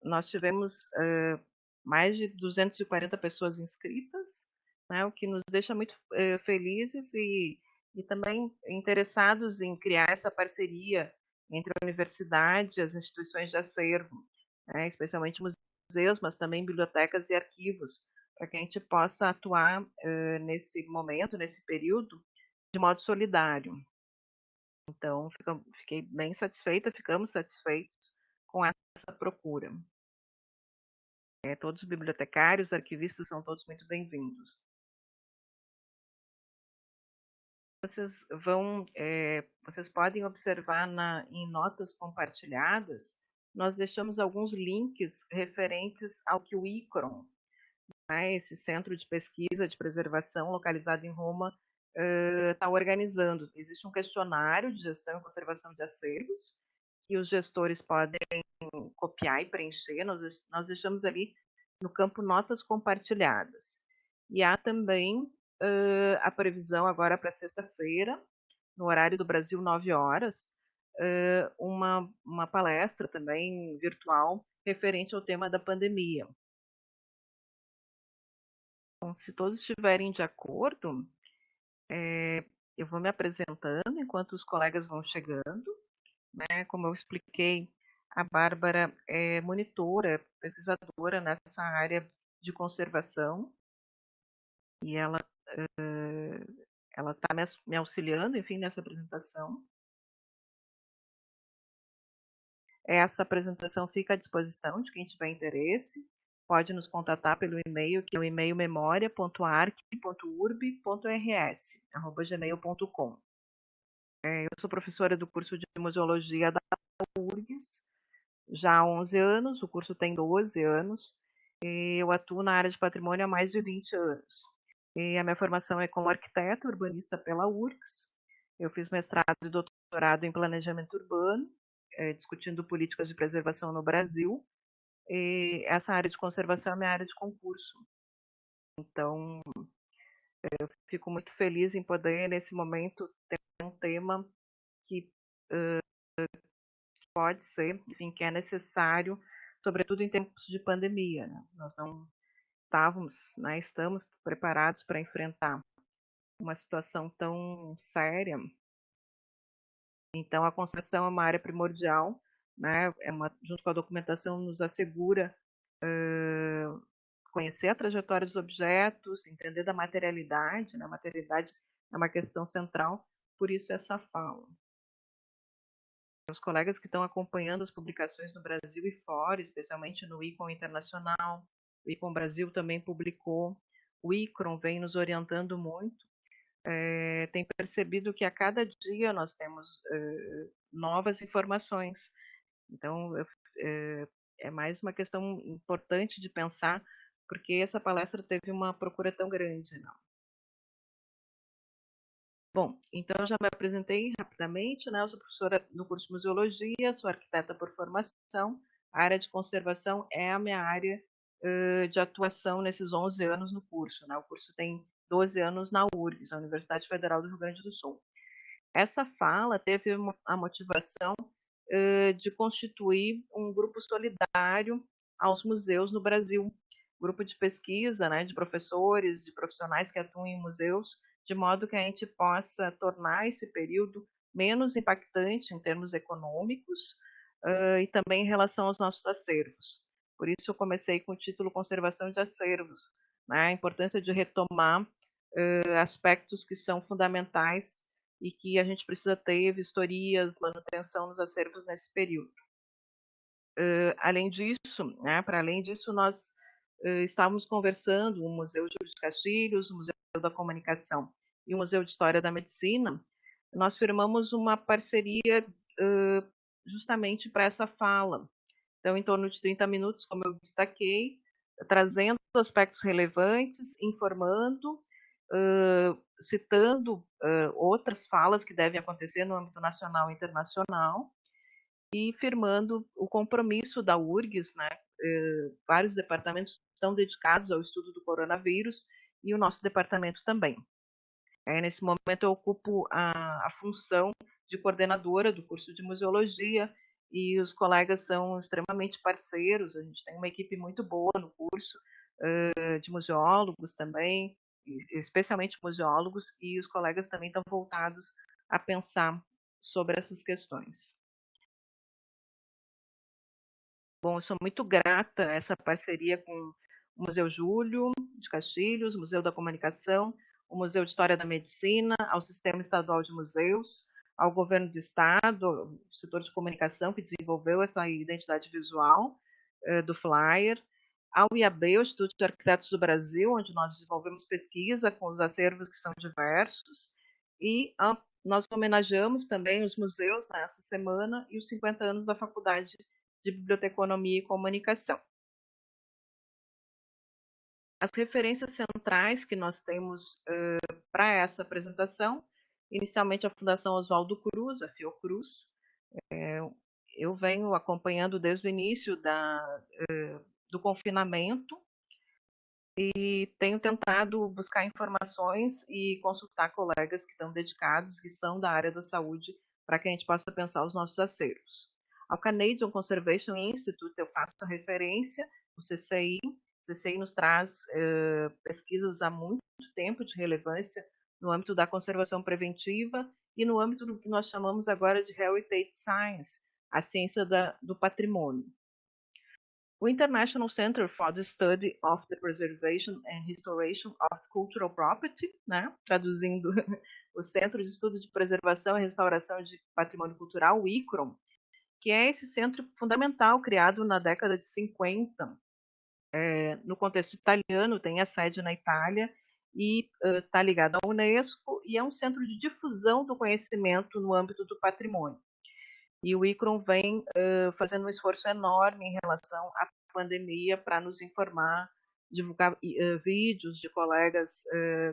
Nós tivemos mais de 240 pessoas inscritas, né, o que nos deixa muito felizes e também interessados em criar essa parceria entre a universidade e as instituições de acervo, né, especialmente museus, mas também bibliotecas e arquivos, para que a gente possa atuar nesse momento, nesse período, de modo solidário. Então, fiquei bem satisfeita, ficamos satisfeitos com essa procura. Todos os bibliotecários, arquivistas são todos muito bem-vindos. Vocês podem observar em notas compartilhadas, nós deixamos alguns links referentes ao que o ICRON, né, esse centro de pesquisa de preservação localizado em Roma, está organizando. Existe um questionário de gestão e conservação de acervos que os gestores podem copiar e preencher. Nós deixamos ali no campo notas compartilhadas. E há também a previsão agora para sexta-feira, no horário do Brasil, 9 horas, uma palestra também virtual referente ao tema da pandemia. Então, se todos estiverem de acordo, eu vou me apresentando enquanto os colegas vão chegando. Né? Como eu expliquei, a Bárbara é monitora, pesquisadora nessa área de conservação e ela está me auxiliando, enfim, nessa apresentação. Essa apresentação fica à disposição de quem tiver interesse. Pode nos contatar pelo e-mail, que é o e-mail memoria.arc.urb.rs@gmail.com. Eu sou professora do curso de Museologia da URGS já há 11 anos, o curso tem 12 anos, e eu atuo na área de patrimônio há mais de 20 anos. E a minha formação é como arquiteta urbanista pela URGS. Eu fiz mestrado e doutorado em planejamento urbano, discutindo políticas de preservação no Brasil. E essa área de conservação é minha área de concurso. Então, eu fico muito feliz em poder, nesse momento, ter um tema que pode ser, enfim, que é necessário, sobretudo em tempos de pandemia. Né? Nós não estávamos, né, estamos preparados para enfrentar uma situação tão séria. Então, a conservação é uma área primordial, né? Junto com a documentação, nos assegura conhecer a trajetória dos objetos, entender da materialidade, né? A materialidade é uma questão central, por isso essa fala. Os colegas que estão acompanhando as publicações no Brasil e fora, especialmente no ICON Internacional, o ICON Brasil também publicou, o ICRON vem nos orientando muito, tem percebido que a cada dia nós temos novas informações. Então, é mais uma questão importante de pensar, porque essa palestra teve uma procura tão grande. Não? Bom, então eu já me apresentei rapidamente, né? Eu sou professora no curso de Museologia, sou arquiteta por formação, a área de conservação é a minha área de atuação nesses 11 anos no curso. Né? O curso tem 12 anos na URGS, a Universidade Federal do Rio Grande do Sul. Essa fala teve a motivação de constituir um grupo solidário aos museus no Brasil, grupo de pesquisa, né, de professores, de profissionais que atuam em museus, de modo que a gente possa tornar esse período menos impactante em termos econômicos e também em relação aos nossos acervos. Por isso eu comecei com o título Conservação de Acervos, né, a importância de retomar aspectos que são fundamentais e que a gente precisa ter vistorias, manutenção nos acervos nesse período. Além disso, né, para além disso, nós estávamos conversando o Museu Júlio de Castilhos, o Museu da Comunicação e o Museu de História da Medicina, nós firmamos uma parceria justamente para essa fala. Então, em torno de 30 minutos, como eu destaquei, trazendo aspectos relevantes, informando, citando outras falas que devem acontecer no âmbito nacional e internacional e firmando o compromisso da URGS, né? Vários departamentos estão dedicados ao estudo do coronavírus e o nosso departamento também. Nesse momento eu ocupo a função de coordenadora do curso de museologia e os colegas são extremamente parceiros. A gente tem uma equipe muito boa no curso, de museólogos também, especialmente museólogos, e os colegas também estão voltados a pensar sobre essas questões. Bom, eu sou muito grata a essa parceria com o Museu Júlio de Castilhos, o Museu da Comunicação, o Museu de História da Medicina, ao Sistema Estadual de Museus, ao Governo do Estado, ao setor de comunicação que desenvolveu essa identidade visual do flyer, ao IAB, o Instituto de Arquitetos do Brasil, onde nós desenvolvemos pesquisa com os acervos que são diversos, e nós homenageamos também os museus nessa semana e os 50 anos da Faculdade de Biblioteconomia e Comunicação. As referências centrais que nós temos para essa apresentação, inicialmente a Fundação Oswaldo Cruz, a Fiocruz. Eu venho acompanhando desde o início do confinamento e tenho tentado buscar informações e consultar colegas que estão dedicados, que são da área da saúde, para que a gente possa pensar os nossos acervos. Ao Canadian Conservation Institute eu faço a referência, o CCI. O CCI nos traz pesquisas há muito tempo de relevância no âmbito da conservação preventiva e no âmbito do que nós chamamos agora de Heritage Science, a ciência do patrimônio. O International Center for the Study of the Preservation and Restoration of Cultural Property, né? Traduzindo o Centro de Estudo de Preservação e Restauração de Patrimônio Cultural, o ICROM, que é esse centro fundamental criado na década de 50, no contexto italiano, tem a sede na Itália e está ligado à Unesco, e é um centro de difusão do conhecimento no âmbito do patrimônio. E o ICROM vem fazendo um esforço enorme em relação à pandemia para nos informar, divulgar vídeos de colegas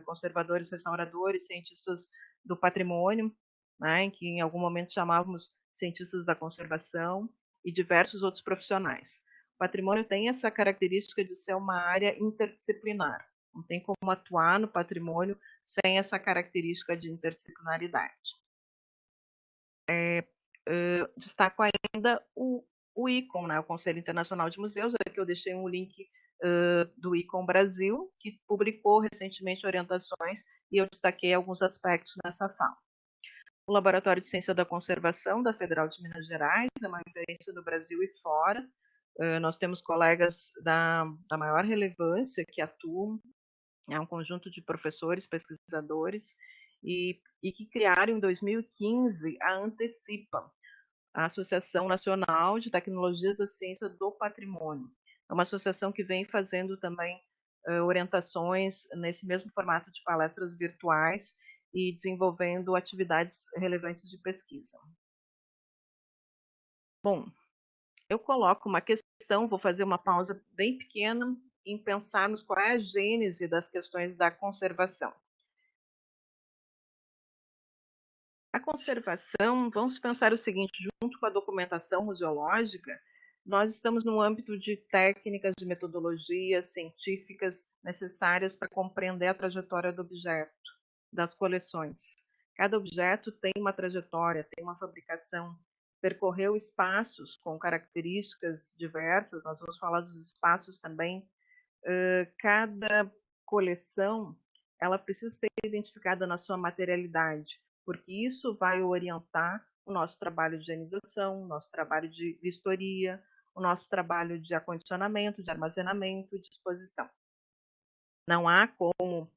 conservadores, restauradores, cientistas do patrimônio, né, em que em algum momento chamávamos cientistas da conservação, e diversos outros profissionais. O patrimônio tem essa característica de ser uma área interdisciplinar. Não tem como atuar no patrimônio sem essa característica de interdisciplinaridade. Destaco ainda o ICOM, né, o Conselho Internacional de Museus. Aqui eu deixei um link do ICOM Brasil, que publicou recentemente orientações, e eu destaquei alguns aspectos nessa fala. O Laboratório de Ciência da Conservação da Federal de Minas Gerais é uma referência no Brasil e fora. Nós temos colegas da maior relevância que atuam, é um conjunto de professores, pesquisadores, e que criaram em 2015 a Antecipa, a Associação Nacional de Tecnologias da Ciência do Patrimônio. É uma associação que vem fazendo também orientações nesse mesmo formato de palestras virtuais e desenvolvendo atividades relevantes de pesquisa. Bom, eu coloco uma questão, vou fazer uma pausa bem pequena em pensarmos qual é a gênese das questões da conservação. A conservação, vamos pensar o seguinte, junto com a documentação museológica, nós estamos no âmbito de técnicas, de metodologias científicas necessárias para compreender a trajetória do objeto, das coleções. Cada objeto tem uma trajetória, tem uma fabricação, percorreu espaços com características diversas, nós vamos falar dos espaços também. Cada coleção, ela precisa ser identificada na sua materialidade, porque isso vai orientar o nosso trabalho de higienização, o nosso trabalho de vistoria, o nosso trabalho de acondicionamento, de armazenamento e de exposição. Não há como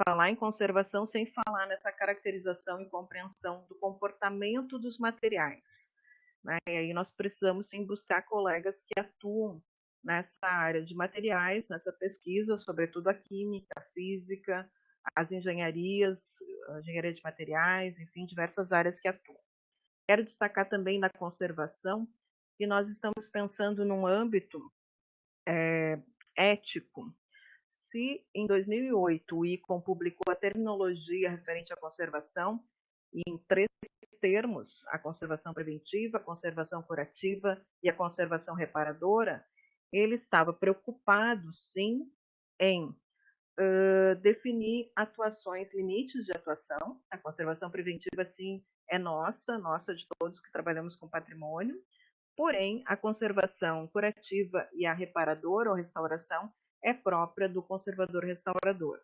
falar em conservação sem falar nessa caracterização e compreensão do comportamento dos materiais, né? E aí nós precisamos sim buscar colegas que atuam nessa área de materiais, nessa pesquisa, sobretudo a química, a física, as engenharias, a engenharia de materiais, enfim, diversas áreas que atuam. Quero destacar também na conservação que nós estamos pensando num âmbito ético. Se em 2008 o ICOM publicou a terminologia referente à conservação, em 3 termos, a conservação preventiva, a conservação curativa e a conservação reparadora, ele estava preocupado, sim, em definir atuações, limites de atuação. A conservação preventiva, sim, é nossa de todos que trabalhamos com patrimônio, porém, a conservação curativa e a reparadora ou restauração é própria do conservador-restaurador.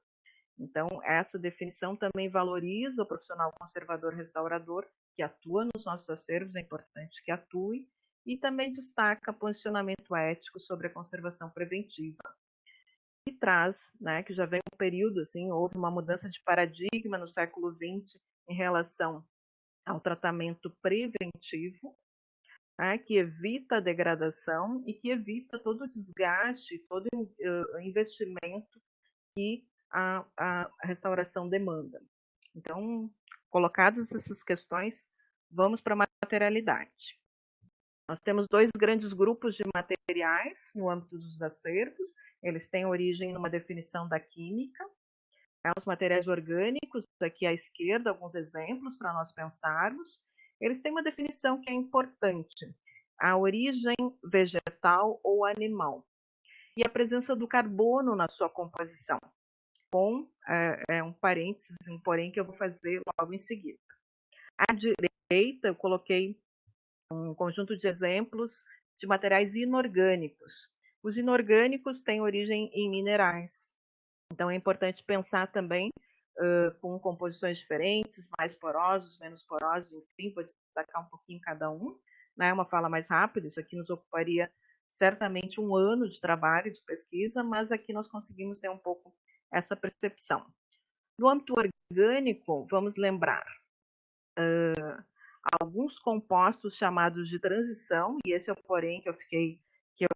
Então, essa definição também valoriza o profissional conservador-restaurador que atua nos nossos acervos, é importante que atue, e também destaca posicionamento ético sobre a conservação preventiva. E traz, né, que já vem um período, assim, houve uma mudança de paradigma no século XX em relação ao tratamento preventivo, né, que evita a degradação e que evita todo o desgaste, todo o investimento que a restauração demanda. Então, colocadas essas questões, vamos para a materialidade. Nós temos dois grandes grupos de materiais no âmbito dos acervos, eles têm origem numa definição da química. Os materiais orgânicos, aqui à esquerda, alguns exemplos para nós pensarmos, eles têm uma definição que é importante, a origem vegetal ou animal, e a presença do carbono na sua composição, com um parênteses, um porém que eu vou fazer logo em seguida. À direita, eu coloquei um conjunto de exemplos de materiais inorgânicos. Os inorgânicos têm origem em minerais, então é importante pensar também com composições diferentes, mais porosos, menos porosos, enfim, vou destacar um pouquinho cada um, né? Uma fala mais rápida, isso aqui nos ocuparia certamente um ano de trabalho, de pesquisa, mas aqui nós conseguimos ter um pouco essa percepção. No âmbito orgânico, vamos lembrar alguns compostos chamados de transição, e esse é o porém que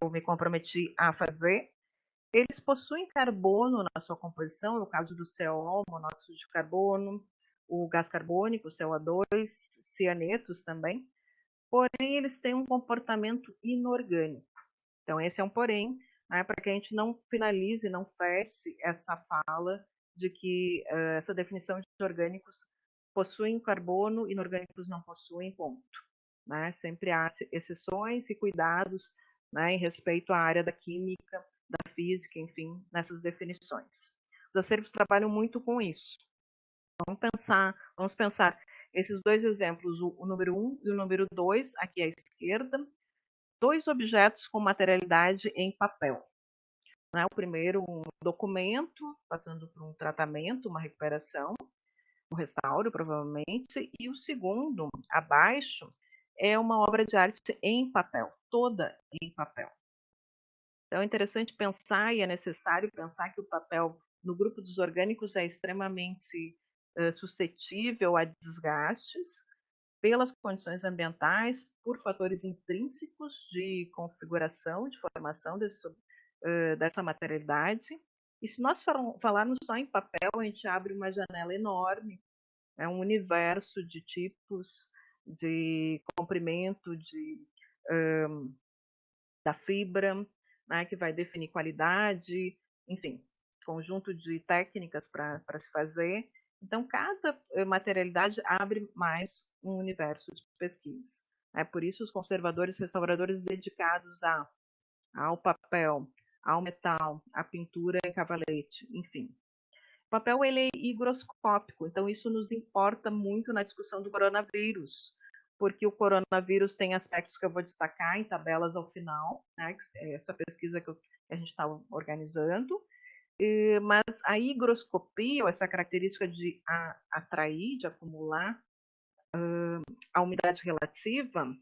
eu me comprometi a fazer. Eles possuem carbono na sua composição, é o caso do CO, monóxido de carbono, o gás carbônico, o CO2, cianetos também, porém eles têm um comportamento inorgânico. Então esse é um porém, né, para que a gente não finalize, não feche essa fala de que essa definição de orgânicos possuem carbono, inorgânicos não possuem, ponto. Né? Sempre há exceções e cuidados, né, em respeito à área da química, da física, enfim, nessas definições. Os acervos trabalham muito com isso. Vamos pensar esses dois exemplos, o número 1 e o número 2, aqui à esquerda, dois objetos com materialidade em papel. Né? O primeiro, um documento, passando por um tratamento, uma recuperação, um restauro, provavelmente, e o segundo, abaixo, é uma obra de arte em papel, toda em papel. Então é interessante pensar e é necessário pensar que o papel no grupo dos orgânicos é extremamente suscetível a desgastes pelas condições ambientais, por fatores intrínsecos de configuração, de formação dessa materialidade. E se nós falarmos só em papel, a gente abre uma janela enorme, é um universo de tipos, de comprimento, da fibra, né, que vai definir qualidade, enfim, conjunto de técnicas para se fazer. Então, cada materialidade abre mais um universo de pesquisa. É por isso os conservadores e restauradores dedicados ao papel, ao metal, à pintura em cavalete, enfim. O papel ele é higroscópico, então isso nos importa muito na discussão do coronavírus, porque o coronavírus tem aspectos que eu vou destacar em tabelas ao final, né, essa pesquisa que a gente está organizando, mas a higroscopia, ou essa característica de atrair, de acumular a umidade relativa,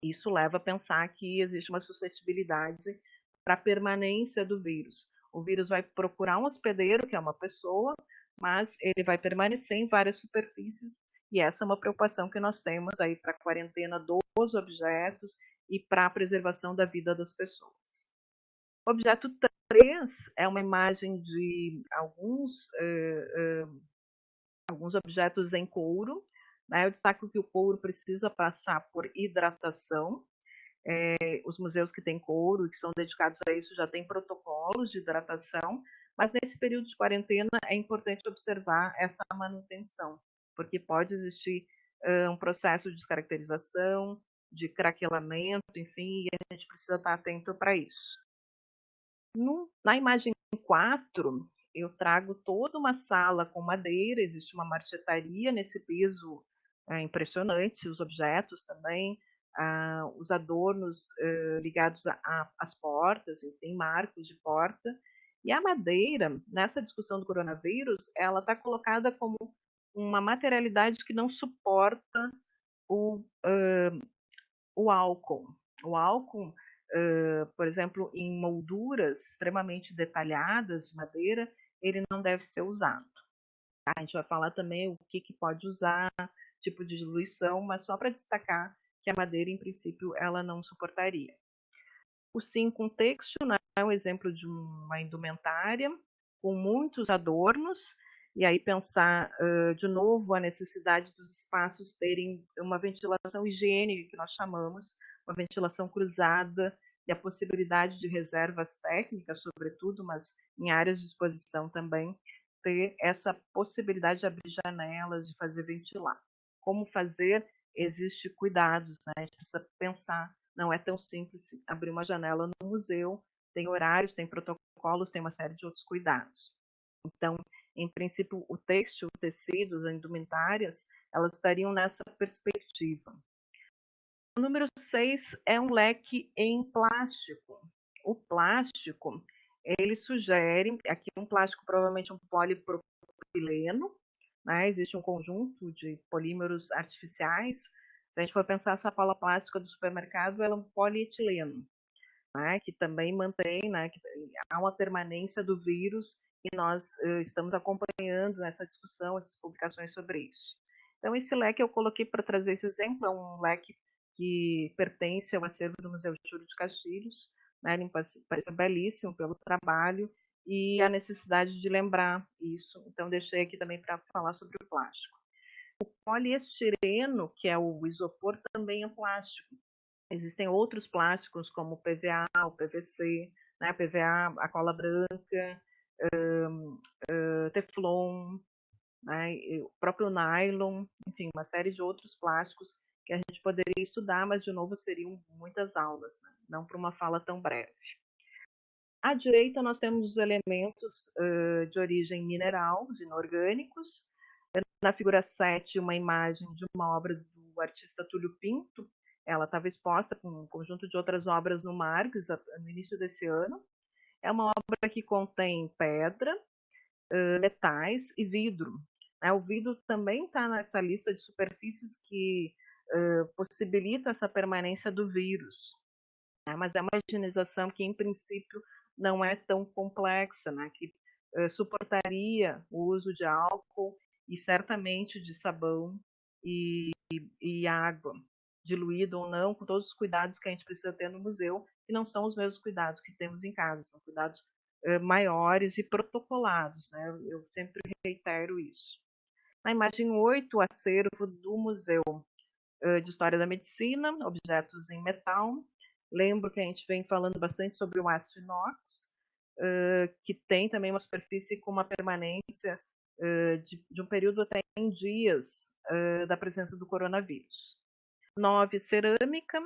isso leva a pensar que existe uma suscetibilidade para a permanência do vírus. O vírus vai procurar um hospedeiro, que é uma pessoa, mas ele vai permanecer em várias superfícies, e essa é uma preocupação que nós temos aí para a quarentena dos objetos e para a preservação da vida das pessoas. O objeto 3 é uma imagem de alguns objetos em couro. Né? Eu destaco que o couro precisa passar por hidratação. Os museus que têm couro, que são dedicados a isso, já têm protocolos de hidratação, mas nesse período de quarentena é importante observar essa manutenção, porque pode existir um processo de descaracterização, de craquelamento, enfim, e a gente precisa estar atento para isso. Na imagem 4, eu trago toda uma sala com madeira, existe uma marchetaria nesse piso impressionantes, os objetos também, os adornos ligados às portas, tem marcos de porta. E a madeira, nessa discussão do coronavírus, ela está colocada como uma materialidade que não suporta o, o álcool. O álcool, por exemplo, em molduras extremamente detalhadas de madeira, ele não deve ser usado. A gente vai falar também o que pode usar, tipo de diluição, mas só para destacar que a madeira, em princípio, ela não suportaria. O cinco têxtil, né, é um exemplo de uma indumentária com muitos adornos, e aí pensar de novo a necessidade dos espaços terem uma ventilação higiênica, que nós chamamos, uma ventilação cruzada, e a possibilidade de reservas técnicas, sobretudo, mas em áreas de exposição também, ter essa possibilidade de abrir janelas, de fazer ventilar. Como fazer? Existe cuidados, né? A gente precisa pensar, não é tão simples abrir uma janela no museu, tem horários, tem protocolos, tem uma série de outros cuidados. Então, em princípio, o têxtil, o tecidos, as indumentárias, elas estariam nessa perspectiva. O número 6 é um leque em plástico. O plástico, ele sugere, aqui um plástico provavelmente um polipropileno, né? Existe um conjunto de polímeros artificiais. Se a gente for pensar essa sacola plástica do supermercado, ela é um polietileno, né? Que também mantém, né? Que há uma permanência do vírus e nós estamos acompanhando essa discussão, essas publicações sobre isso. Então, esse leque eu coloquei para trazer esse exemplo, é um leque que pertence ao acervo do Museu Júlio de Castilhos, né? Ele parece belíssimo pelo trabalho e a necessidade de lembrar isso. Então, deixei aqui também para falar sobre o plástico. O poliestireno, que é o isopor, também é plástico. Existem outros plásticos, como o PVA, o PVC, né? PVA, a cola branca, Teflon, né? O próprio nylon, enfim, uma série de outros plásticos que a gente poderia estudar, mas, de novo, seriam muitas aulas, né? Não para uma fala tão breve. À direita, nós temos os elementos de origem mineral, os inorgânicos. Na figura 7, uma imagem de uma obra do artista Túlio Pinto. Ela estava exposta com um conjunto de outras obras no Marx no início desse ano. É uma obra que contém pedra, metais e vidro. O vidro também está nessa lista de superfícies que possibilitam essa permanência do vírus. Mas é uma higienização que, em princípio, não é tão complexa, né? Que suportaria o uso de álcool e certamente de sabão e água, diluído ou não, com todos os cuidados que a gente precisa ter no museu, que não são os mesmos cuidados que temos em casa, são cuidados maiores e protocolados, né? Eu sempre reitero isso. Na imagem 8, o acervo do Museu de História da Medicina, objetos em metal. Lembro que a gente vem falando bastante sobre o aço inox, que tem também uma superfície com uma permanência de um período até em dias da presença do coronavírus. 9, cerâmica.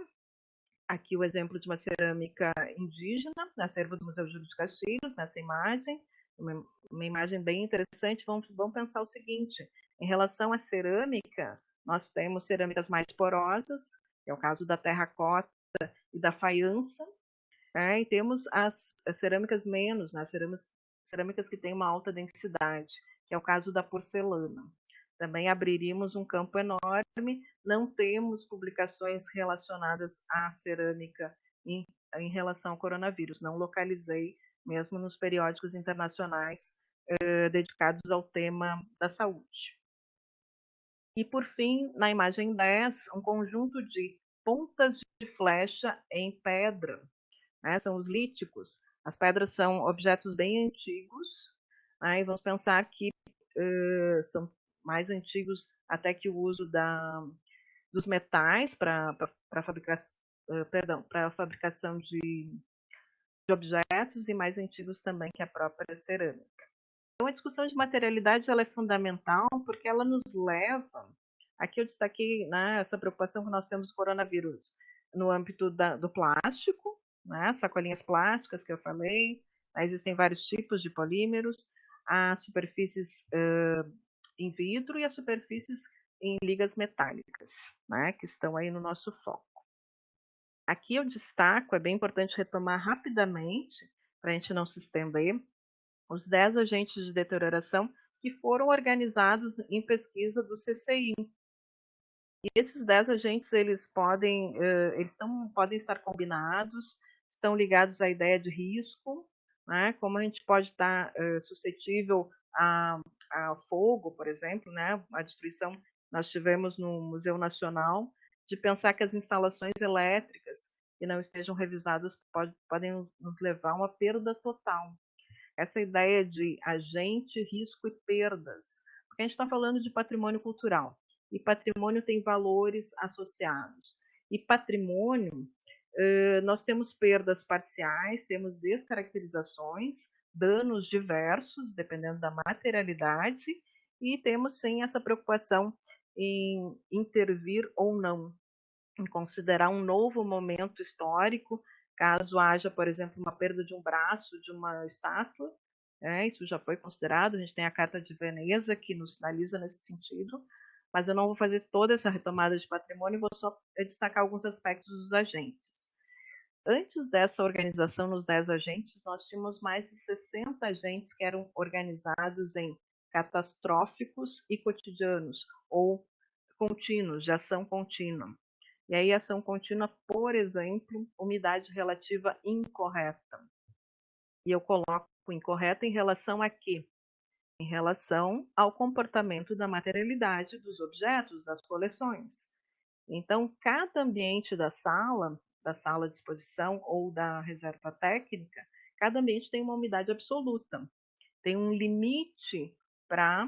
Aqui o exemplo de uma cerâmica indígena, no acervo do Museu Júlio de Castilhos, nessa imagem. Uma imagem bem interessante. Vamos pensar o seguinte, em relação à cerâmica, nós temos cerâmicas mais porosas, que é o caso da terracota e da faiança, e temos as cerâmicas menos, né, cerâmicas que têm uma alta densidade, que é o caso da porcelana. Também abriríamos um campo enorme. Não temos publicações relacionadas à cerâmica em relação ao coronavírus. Não localizei, mesmo nos periódicos internacionais dedicados ao tema da saúde. E, por fim, na imagem 10, um conjunto de pontas de flecha em pedra. São os líticos. As pedras são objetos bem antigos, e vamos pensar que são mais antigos até que o uso dos metais para a fabricação de objetos, e mais antigos também que a própria cerâmica. Então, a discussão de materialidade ela é fundamental porque ela nos leva, aqui eu destaquei, né, essa preocupação que nós temos do coronavírus no âmbito do plástico, né, sacolinhas plásticas que eu falei, existem vários tipos de polímeros, as superfícies em vidro e as superfícies em ligas metálicas, né, que estão aí no nosso foco. Aqui eu destaco, é bem importante retomar rapidamente, para a gente não se estender, os 10 agentes de deterioração que foram organizados em pesquisa do CCI. E esses 10 agentes, podem estar combinados, estão ligados à ideia de risco, né? Como a gente pode estar suscetível a fogo, por exemplo, né? A destruição que nós tivemos no Museu Nacional, de pensar que as instalações elétricas que não estejam revisadas podem nos levar a uma perda total. Essa ideia de agente, risco e perdas, porque a gente está falando de patrimônio cultural, e patrimônio tem valores associados. E patrimônio, nós temos perdas parciais, temos descaracterizações, danos diversos, dependendo da materialidade, e temos sim essa preocupação em intervir ou não, em considerar um novo momento histórico, caso haja, por exemplo, uma perda de um braço de uma estátua, isso já foi considerado, a gente tem a Carta de Veneza que nos sinaliza nesse sentido, mas eu não vou fazer toda essa retomada de patrimônio, vou só destacar alguns aspectos dos agentes. Antes dessa organização nos 10 agentes, nós tínhamos mais de 60 agentes que eram organizados em catastróficos e cotidianos, ou contínuos, de ação contínua. E aí, ação contínua, por exemplo, umidade relativa incorreta. E eu coloco incorreta em relação a quê? Em relação ao comportamento da materialidade dos objetos, das coleções. Então, cada ambiente da sala de exposição ou da reserva técnica, cada ambiente tem uma umidade absoluta, tem um limite para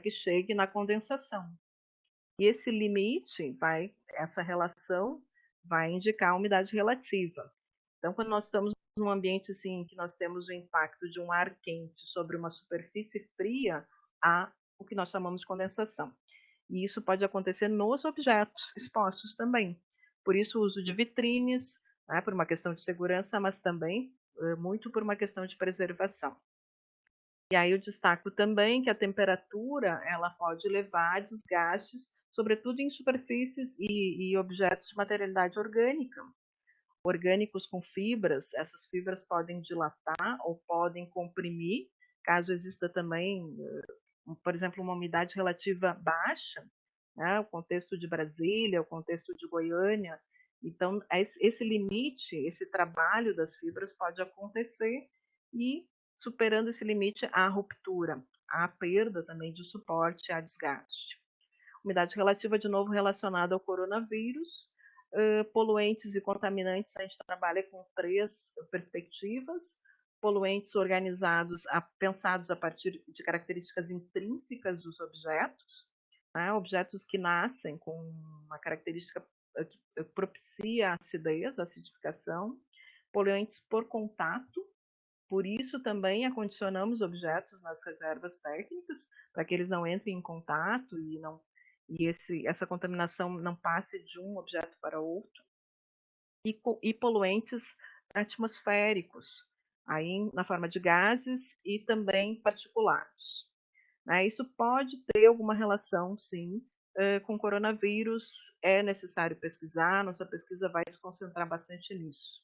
que chegue na condensação. E esse limite essa relação vai indicar a umidade relativa. Então, quando nós estamos num ambiente assim, que nós temos o impacto de um ar quente sobre uma superfície fria, há o que nós chamamos de condensação. E isso pode acontecer nos objetos expostos também. Por isso, o uso de vitrines, né, por uma questão de segurança, mas também muito por uma questão de preservação. E aí eu destaco também que a temperatura ela pode levar a desgastes, sobretudo em superfícies e objetos de materialidade orgânica. Orgânicos com fibras, essas fibras podem dilatar ou podem comprimir, caso exista também, por exemplo, uma umidade relativa baixa, né, o contexto de Brasília, o contexto de Goiânia. Então, esse limite, esse trabalho das fibras pode acontecer e, superando esse limite, há ruptura, há perda também de suporte, há desgaste. Umidade relativa, de novo, relacionada ao coronavírus. Poluentes e contaminantes, a gente trabalha com 3 perspectivas. Poluentes organizados, pensados a partir de características intrínsecas dos objetos, né? Objetos que nascem com uma característica que propicia a acidez, a acidificação. Poluentes por contato, por isso também acondicionamos objetos nas reservas técnicas, para que eles não entrem em contato essa contaminação não passe de um objeto para outro. E poluentes atmosféricos, aí na forma de gases e também particulados. Isso pode ter alguma relação, sim, com coronavírus, é necessário pesquisar, nossa pesquisa vai se concentrar bastante nisso.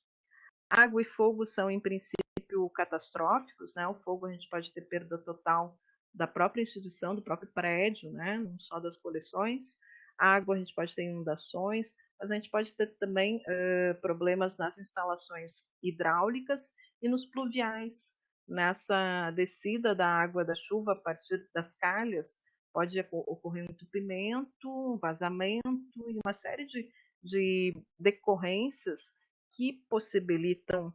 Água e fogo são, em princípio, catastróficos, né? O fogo a gente pode ter perda total da própria instituição, do próprio prédio, né? Não só das coleções. A água a gente pode ter inundações, mas a gente pode ter também problemas nas instalações hidráulicas e nos pluviais. Nessa descida da água da chuva a partir das calhas, pode ocorrer um entupimento, um vazamento e uma série de decorrências que possibilitam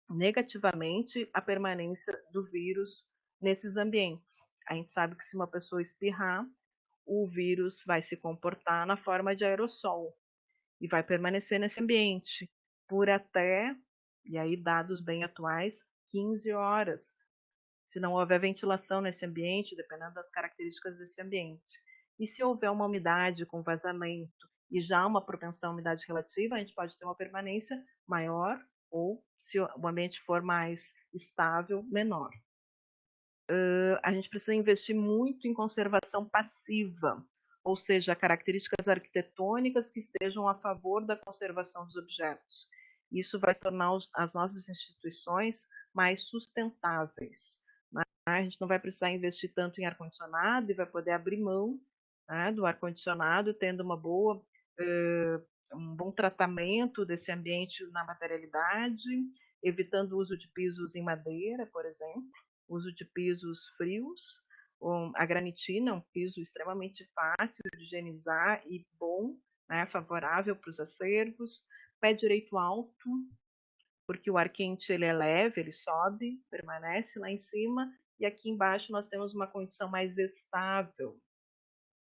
negativamente a permanência do vírus nesses ambientes. A gente sabe que se uma pessoa espirrar, o vírus vai se comportar na forma de aerossol e vai permanecer nesse ambiente por até, e aí dados bem atuais, 15 horas, se não houver ventilação nesse ambiente, dependendo das características desse ambiente. E se houver uma umidade com vazamento e já uma propensão à umidade relativa, a gente pode ter uma permanência maior ou, se o ambiente for mais estável, menor. a gente precisa investir muito em conservação passiva, ou seja, características arquitetônicas que estejam a favor da conservação dos objetos. Isso vai tornar as nossas instituições mais sustentáveis. Né? A gente não vai precisar investir tanto em ar-condicionado e vai poder abrir mão, né, do ar-condicionado, tendo um bom tratamento desse ambiente na materialidade, evitando o uso de pisos em madeira, por exemplo, uso de pisos frios. A granitina é um piso extremamente fácil de higienizar e bom, né, favorável para os acervos. Pé direito alto, porque o ar quente ele é leve, ele sobe, permanece lá em cima, e aqui embaixo nós temos uma condição mais estável,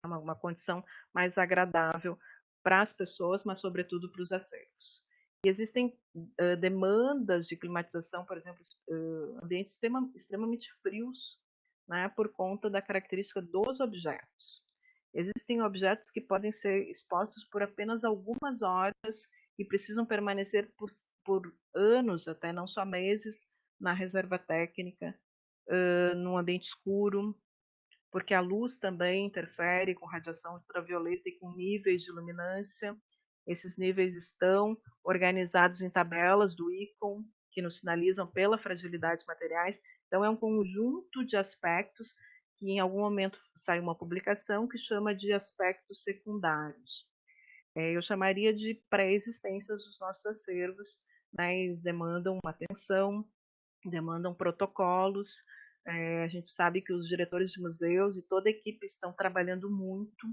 uma condição mais agradável para as pessoas, mas sobretudo para os acervos. E existem demandas de climatização, por exemplo, ambientes extremamente frios, né, por conta da característica dos objetos. Existem objetos que podem ser expostos por apenas algumas horas e precisam permanecer por anos, até não só meses, na reserva técnica, num ambiente escuro, porque a luz também interfere com radiação ultravioleta e com níveis de luminância. Esses níveis estão organizados em tabelas do ICOM, que nos sinalizam pela fragilidade de materiais. Então, é um conjunto de aspectos que em algum momento sai uma publicação que chama de aspectos secundários. Eu chamaria de pré-existências dos nossos acervos, né? Eles demandam uma atenção, demandam protocolos. A gente sabe que os diretores de museus e toda a equipe estão trabalhando muito.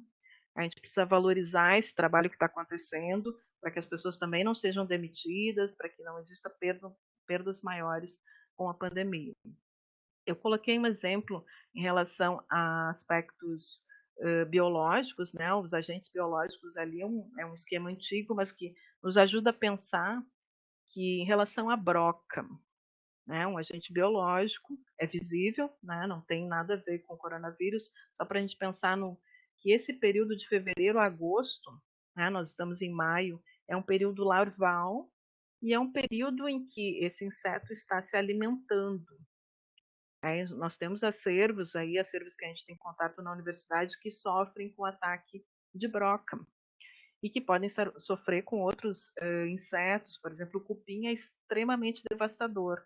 A gente precisa valorizar esse trabalho que está acontecendo, para que as pessoas também não sejam demitidas, para que não exista perdas maiores com a pandemia. Eu coloquei um exemplo em relação a aspectos biológicos, né? Os agentes biológicos ali é um esquema antigo, mas que nos ajuda a pensar que em relação à broca, né, um agente biológico, é visível, né, não tem nada a ver com o coronavírus, só para a gente pensar que esse período de fevereiro a agosto, né, nós estamos em maio, é um período larval e é um período em que esse inseto está se alimentando. Nós temos acervos que a gente tem contato na universidade, que sofrem com ataque de broca e que podem sofrer com outros insetos, por exemplo, o cupim é extremamente devastador.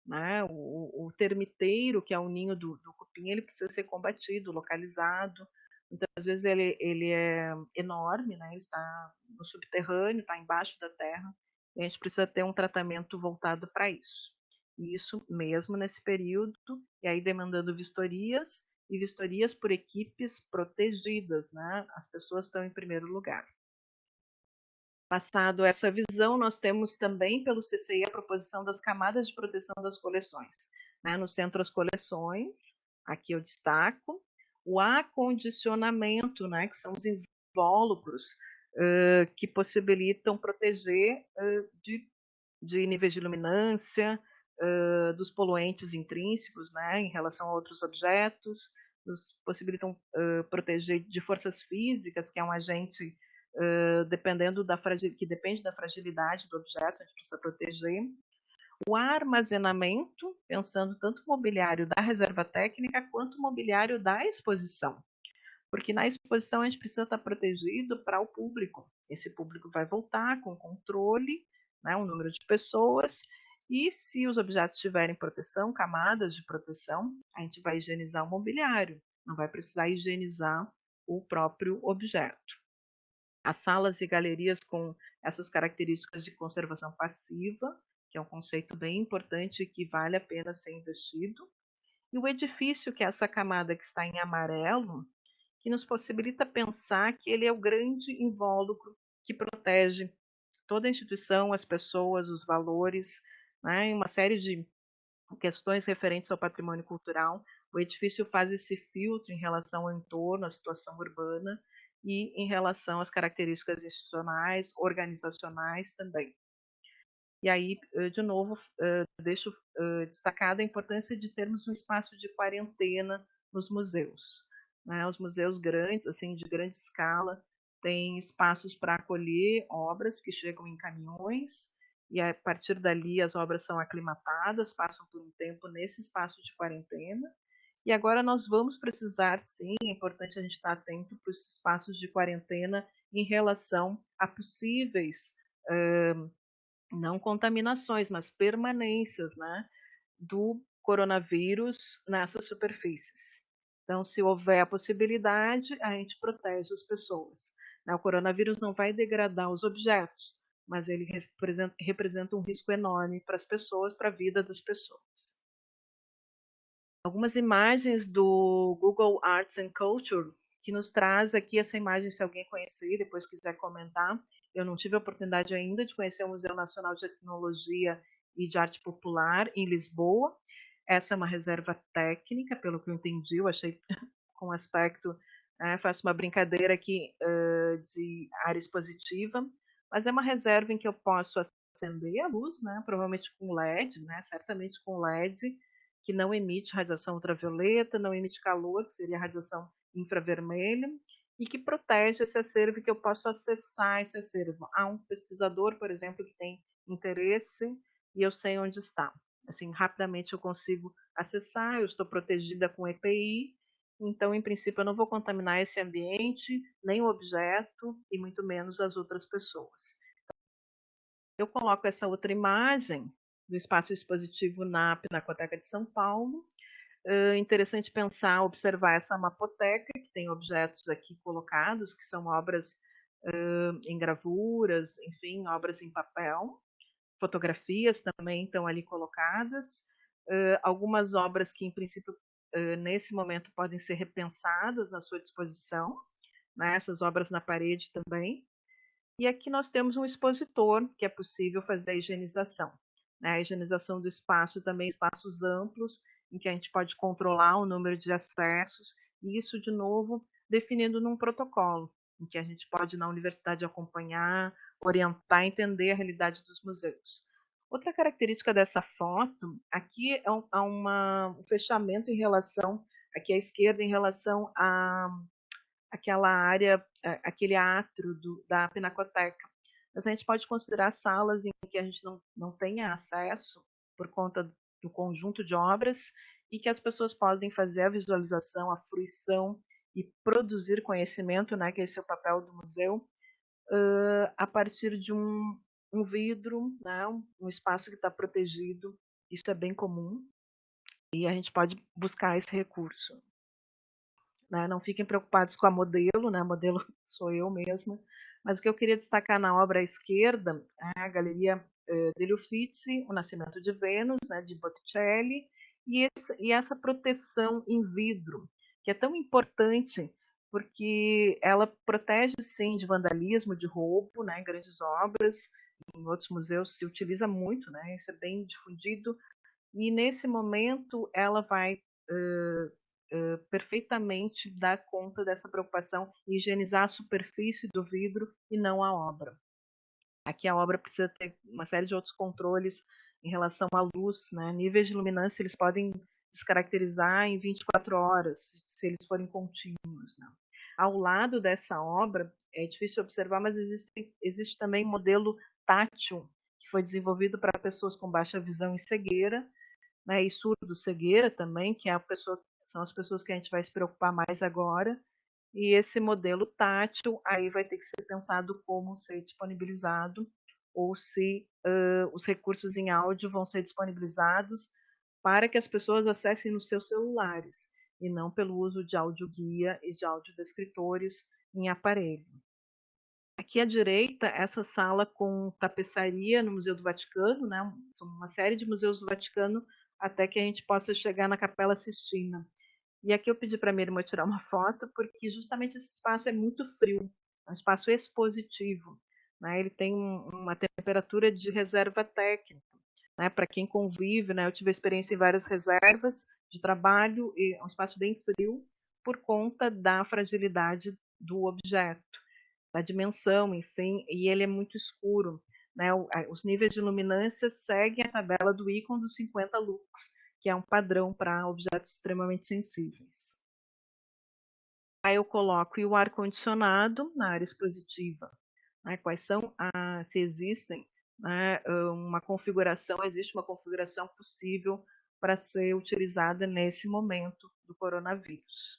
Né? O termiteiro, que é o ninho do cupim, ele precisa ser combatido, localizado. Muitas vezes ele é enorme, né? Ele está no subterrâneo, está embaixo da terra, e a gente precisa ter um tratamento voltado para isso. E isso mesmo nesse período, e aí demandando vistorias, e vistorias por equipes protegidas, né? As pessoas estão em primeiro lugar. Passado essa visão, nós temos também pelo CCI a proposição das camadas de proteção das coleções. Né? No centro, as coleções, aqui eu destaco, o acondicionamento, né? Que são os invólucros que possibilitam proteger de níveis de luminância, dos poluentes intrínsecos, né? Em relação a outros objetos, nos possibilitam proteger de forças físicas, que é um agente dependendo que depende da fragilidade do objeto, a gente precisa proteger. O armazenamento, pensando tanto o mobiliário da reserva técnica quanto o mobiliário da exposição. Porque na exposição a gente precisa estar protegido para o público. Esse público vai voltar com controle, né, um número de pessoas, e se os objetos tiverem proteção, camadas de proteção, a gente vai higienizar o mobiliário, não vai precisar higienizar o próprio objeto. As salas e galerias com essas características de conservação passiva, que é um conceito bem importante e que vale a pena ser investido. E o edifício, que é essa camada que está em amarelo, que nos possibilita pensar que ele é o grande invólucro que protege toda a instituição, as pessoas, os valores, né, uma série de questões referentes ao patrimônio cultural. O edifício faz esse filtro em relação ao entorno, à situação urbana e em relação às características institucionais, organizacionais também. E aí, de novo, deixo destacada a importância de termos um espaço de quarentena nos museus. Né? Os museus grandes, assim, de grande escala, têm espaços para acolher obras que chegam em caminhões, e a partir dali as obras são aclimatadas, passam por um tempo nesse espaço de quarentena, E agora nós vamos precisar, sim, é importante a gente estar atento para os espaços de quarentena em relação a possíveis, não contaminações, mas permanências, né, do coronavírus nessas superfícies. Então, se houver a possibilidade, a gente protege as pessoas. O coronavírus não vai degradar os objetos, mas ele representa um risco enorme para as pessoas, para a vida das pessoas. Algumas imagens do Google Arts and Culture, que nos traz aqui essa imagem, se alguém conhecer, depois quiser comentar. Eu não tive a oportunidade ainda de conhecer o Museu Nacional de Tecnologia e de Arte Popular, em Lisboa. Essa é uma reserva técnica, pelo que eu entendi, eu achei com aspecto, faço uma brincadeira aqui de área expositiva, mas é uma reserva em que eu posso acender a luz, né, provavelmente com LED, né, certamente com LED, que não emite radiação ultravioleta, não emite calor, que seria a radiação infravermelha, e que protege esse acervo e que eu posso acessar esse acervo. Há um pesquisador, por exemplo, que tem interesse e eu sei onde está. Assim, rapidamente eu consigo acessar, eu estou protegida com EPI, então, em princípio, eu não vou contaminar esse ambiente, nem o objeto, e muito menos as outras pessoas. Eu coloco essa outra imagem do espaço expositivo na Pinacoteca de São Paulo. Interessante pensar, observar essa mapoteca, que tem objetos aqui colocados, que são obras em gravuras, enfim, obras em papel. Fotografias também estão ali colocadas. Algumas obras que, em princípio, nesse momento podem ser repensadas na sua disposição, né? Essas obras na parede também. E aqui nós temos um expositor, que é possível fazer a higienização. A higienização do espaço também, espaços amplos, em que a gente pode controlar o número de acessos, e isso, de novo, definindo num protocolo, em que a gente pode, na universidade, acompanhar, orientar, entender a realidade dos museus. Outra característica dessa foto, aqui há um fechamento em relação, aqui à esquerda, em relação a aquela área, aquele átrio da Pinacoteca. Mas a gente pode considerar salas em que a gente não tenha acesso por conta do conjunto de obras e que as pessoas podem fazer a visualização, a fruição e produzir conhecimento, né, que esse é o papel do museu, a partir de um vidro, né, um espaço que está protegido. Isso é bem comum e a gente pode buscar esse recurso. Né? Não fiquem preocupados com a modelo, né? A modelo sou eu mesma. Mas o que eu queria destacar na obra à esquerda é a Galeria degli Uffizi, O Nascimento de Vênus, né, de Botticelli, e essa proteção em vidro, que é tão importante porque ela protege, sim, de vandalismo, de roubo, né, em grandes obras. Em outros museus se utiliza muito, né, isso é bem difundido, e nesse momento ela vai perfeitamente dar conta dessa preocupação e higienizar a superfície do vidro e não a obra. Aqui a obra precisa ter uma série de outros controles em relação à luz, né? Níveis de luminância eles podem descaracterizar em 24 horas, se eles forem contínuos. Né? Ao lado dessa obra, é difícil observar, mas existe também um modelo tátil, que foi desenvolvido para pessoas com baixa visão e cegueira, né, e surdo-cegueira também, que é são as pessoas que a gente vai se preocupar mais agora. E esse modelo tátil aí vai ter que ser pensado como ser disponibilizado, ou se os recursos em áudio vão ser disponibilizados para que as pessoas acessem nos seus celulares, e não pelo uso de audioguia e de audiodescritores em aparelho. Aqui à direita, essa sala com tapeçaria no Museu do Vaticano, né? São uma série de museus do Vaticano até que a gente possa chegar na Capela Sistina. E aqui eu pedi para a minha irmã tirar uma foto, porque justamente esse espaço é muito frio, é um espaço expositivo, né? Ele tem uma temperatura de reserva técnica, né? Para quem convive, né? Eu tive experiência em várias reservas de trabalho, e é um espaço bem frio por conta da fragilidade do objeto, da dimensão, enfim, e ele é muito escuro. Né? Os níveis de luminância seguem a tabela do ícone dos 50 lux, que é um padrão para objetos extremamente sensíveis. Aí eu coloco o ar-condicionado na área expositiva. Né? Quais são, se existem, né, existe uma configuração possível para ser utilizada nesse momento do coronavírus.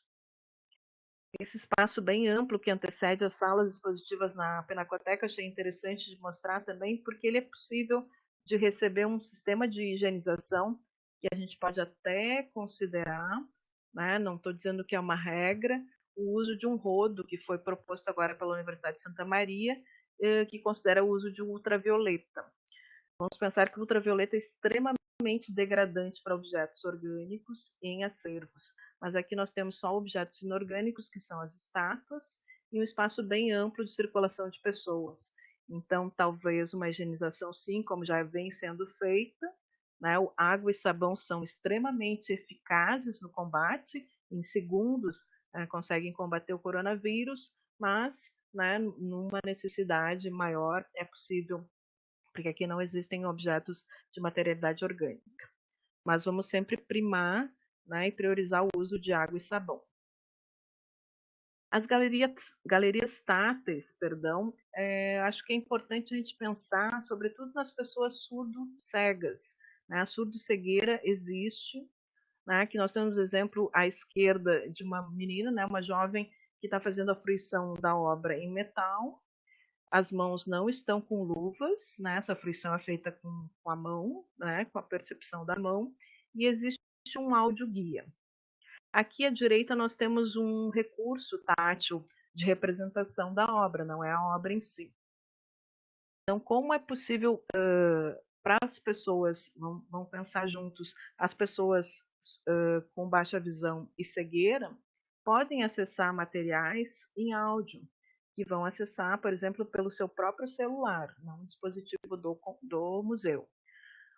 Esse espaço bem amplo que antecede as salas expositivas na Pinacoteca, achei interessante de mostrar também, porque ele é possível de receber um sistema de higienização que a gente pode até considerar, né? Não estou dizendo que é uma regra, o uso de um rodo que foi proposto agora pela Universidade de Santa Maria, que considera o uso de ultravioleta. Vamos pensar que o ultravioleta é extremamente degradante para objetos orgânicos em acervos, mas aqui nós temos só objetos inorgânicos, que são as estátuas, e um espaço bem amplo de circulação de pessoas. Então, talvez uma higienização, sim, como já vem sendo feita, né? O água e sabão são extremamente eficazes no combate, em segundos conseguem combater o coronavírus, mas, né, numa necessidade maior é possível, porque aqui não existem objetos de materialidade orgânica. Mas vamos sempre primar, né, e priorizar o uso de água e sabão. As galerias táteis, perdão, acho que é importante a gente pensar, sobretudo nas pessoas surdo-cegas. Né? A surdo-cegueira existe, né? Que nós temos exemplo à esquerda de uma menina, né, uma jovem que está fazendo a fruição da obra em metal. As mãos não estão com luvas, né? Essa fruição é feita com a mão, né? Com a percepção da mão, e existe um áudio guia. Aqui à direita nós temos um recurso tátil de representação da obra, não é a obra em si. Então, como é possível para as pessoas, vamos pensar juntos, as pessoas com baixa visão e cegueira podem acessar materiais em áudio, que vão acessar, por exemplo, pelo seu próprio celular, não um dispositivo do museu.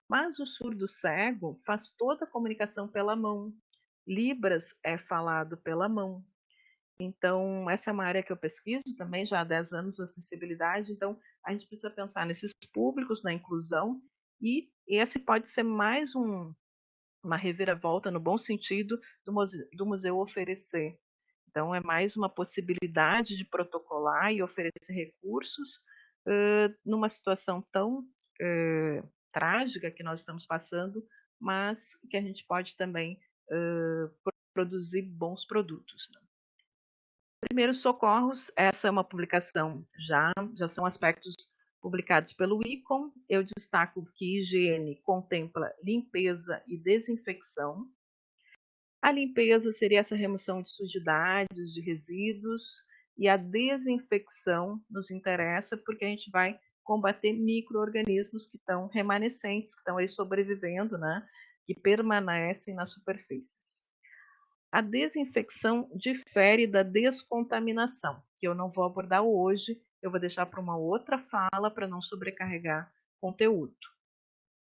Mas o surdo cego faz toda a comunicação pela mão. Libras é falado pela mão. Então, essa é uma área que eu pesquiso também já há 10 anos, acessibilidade. Então, a gente precisa pensar nesses públicos, na inclusão, e esse pode ser mais uma reviravolta, no bom sentido, do museu oferecer. Então, é mais uma possibilidade de protocolar e oferecer recursos numa situação tão trágica que nós estamos passando, mas que a gente pode também produzir bons produtos. Né? Primeiros socorros, essa é uma publicação, já são aspectos publicados pelo ICOM. Eu destaco que higiene contempla limpeza e desinfecção. A limpeza seria essa remoção de sujidades, de resíduos, e a desinfecção nos interessa porque a gente vai combater micro-organismos que estão remanescentes, que estão aí sobrevivendo, né? Que permanecem nas superfícies. A desinfecção difere da descontaminação, que eu não vou abordar hoje, eu vou deixar para uma outra fala para não sobrecarregar conteúdo.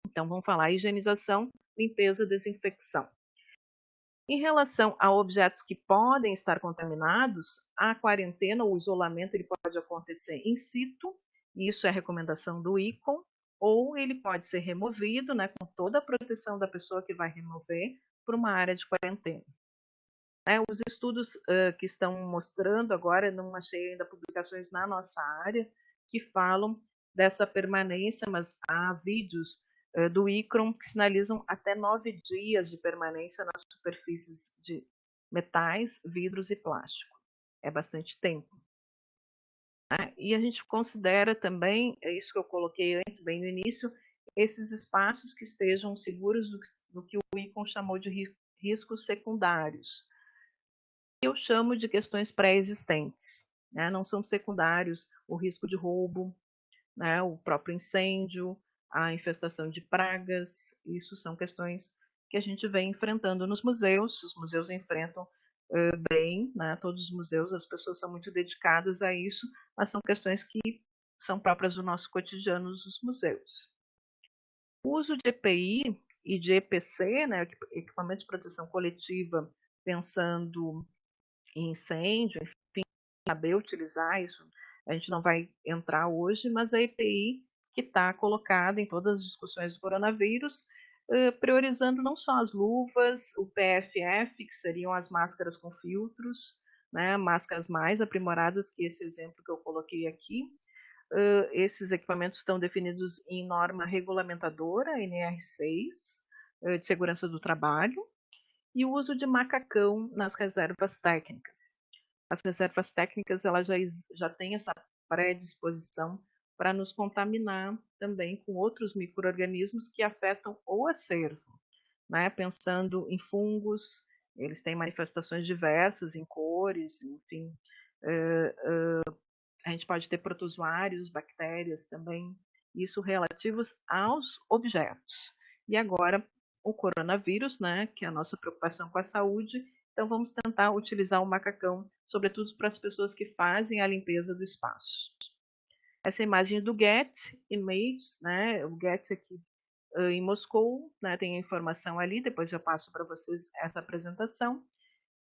Então, vamos falar higienização, limpeza, desinfecção. Em relação a objetos que podem estar contaminados, a quarentena ou o isolamento ele pode acontecer in situ, isso é a recomendação do ICOM, ou ele pode ser removido, né, com toda a proteção da pessoa que vai remover, para uma área de quarentena. Os estudos que estão mostrando agora, não achei ainda publicações na nossa área, que falam dessa permanência, mas há vídeos do ICROM que sinalizam até 9 dias de permanência nas superfícies de metais, vidros e plástico. É bastante tempo. Né? E a gente considera também, é isso que eu coloquei antes, bem no início, esses espaços que estejam seguros do que o ICROM chamou de riscos secundários. Eu chamo de questões pré-existentes. Né? Não são secundários o risco de roubo, né? O próprio incêndio, a infestação de pragas. Isso são questões que a gente vem enfrentando nos museus. Os museus enfrentam bem, né? Todos os museus, as pessoas são muito dedicadas a isso, mas são questões que são próprias do nosso cotidiano nos museus. O uso de EPI e de EPC, né? Equipamento de proteção coletiva, pensando incêndio, enfim, saber utilizar isso, a gente não vai entrar hoje, mas a EPI que está colocada em todas as discussões do coronavírus, priorizando não só as luvas, o PFF, que seriam as máscaras com filtros, né, máscaras mais aprimoradas que esse exemplo que eu coloquei aqui. Esses equipamentos estão definidos em norma regulamentadora, NR6, de segurança do trabalho, e o uso de macacão nas reservas técnicas. As reservas técnicas elas já têm essa predisposição para nos contaminar também com outros micro-organismos que afetam o acervo, né? Pensando em fungos, eles têm manifestações diversas em cores, enfim. A gente pode ter protozoários, bactérias também, isso relativos aos objetos. E agora, o coronavírus, né, que é a nossa preocupação com a saúde, então vamos tentar utilizar o macacão, sobretudo para as pessoas que fazem a limpeza do espaço. Essa imagem do Get Images, né, o Get aqui em Moscou, né, tem a informação ali, depois eu passo para vocês essa apresentação.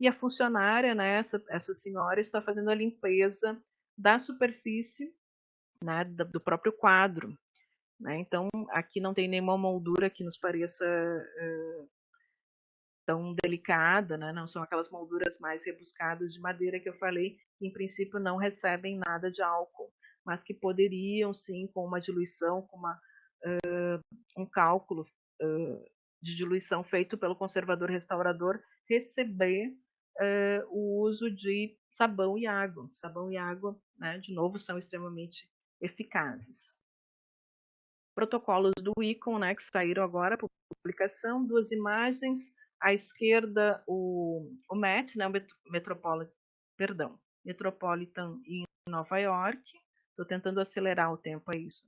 E a funcionária, né, essa senhora, está fazendo a limpeza da superfície, né, do próprio quadro. Né? Então, aqui não tem nenhuma moldura que nos pareça tão delicada, né? Não são aquelas molduras mais rebuscadas de madeira que eu falei, que em princípio não recebem nada de álcool, mas que poderiam, sim, com uma diluição, com um cálculo de diluição feito pelo conservador restaurador, receber o uso de sabão e água. Sabão e água, né, de novo, são extremamente eficazes. Protocolos do ICON, né, que saíram agora por publicação, duas imagens. À esquerda, o MET, né, o Metropolitan em Nova York. Estou tentando acelerar o tempo, é isso.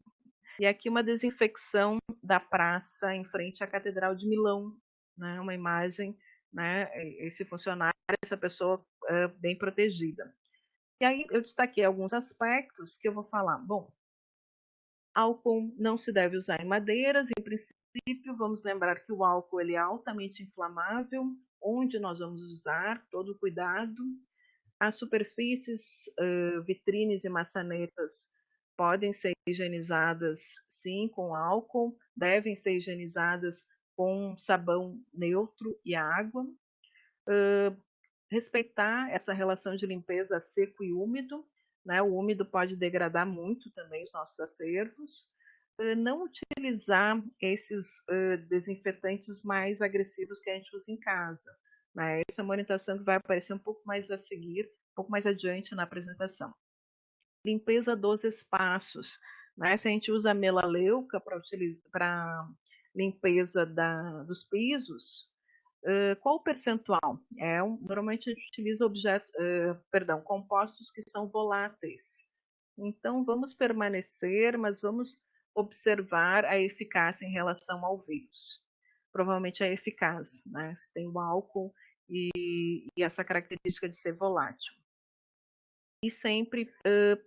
E aqui uma desinfecção da praça em frente à Catedral de Milão, né? Uma imagem, né? Esse funcionário, essa pessoa bem protegida. E aí eu destaquei alguns aspectos que eu vou falar. Bom, álcool não se deve usar em madeiras, em princípio. Vamos lembrar que o álcool ele é altamente inflamável. Onde nós vamos usar, todo cuidado. As superfícies, vitrines e maçanetas podem ser higienizadas, sim, com álcool, devem ser higienizadas com sabão neutro e água. Respeitar essa relação de limpeza seco e úmido, né? O úmido pode degradar muito também os nossos acervos. Não utilizar esses desinfetantes mais agressivos que a gente usa em casa. Né? Essa é uma orientação que vai aparecer um pouco mais a seguir, um pouco mais adiante na apresentação. Limpeza dos espaços. Né? Se a gente usa a melaleuca para limpeza dos pisos, qual o percentual? Normalmente a gente utiliza compostos que são voláteis. Então vamos permanecer, mas vamos observar a eficácia em relação ao vírus. Provavelmente é eficaz, né? Se tem o álcool e essa característica de ser volátil. E sempre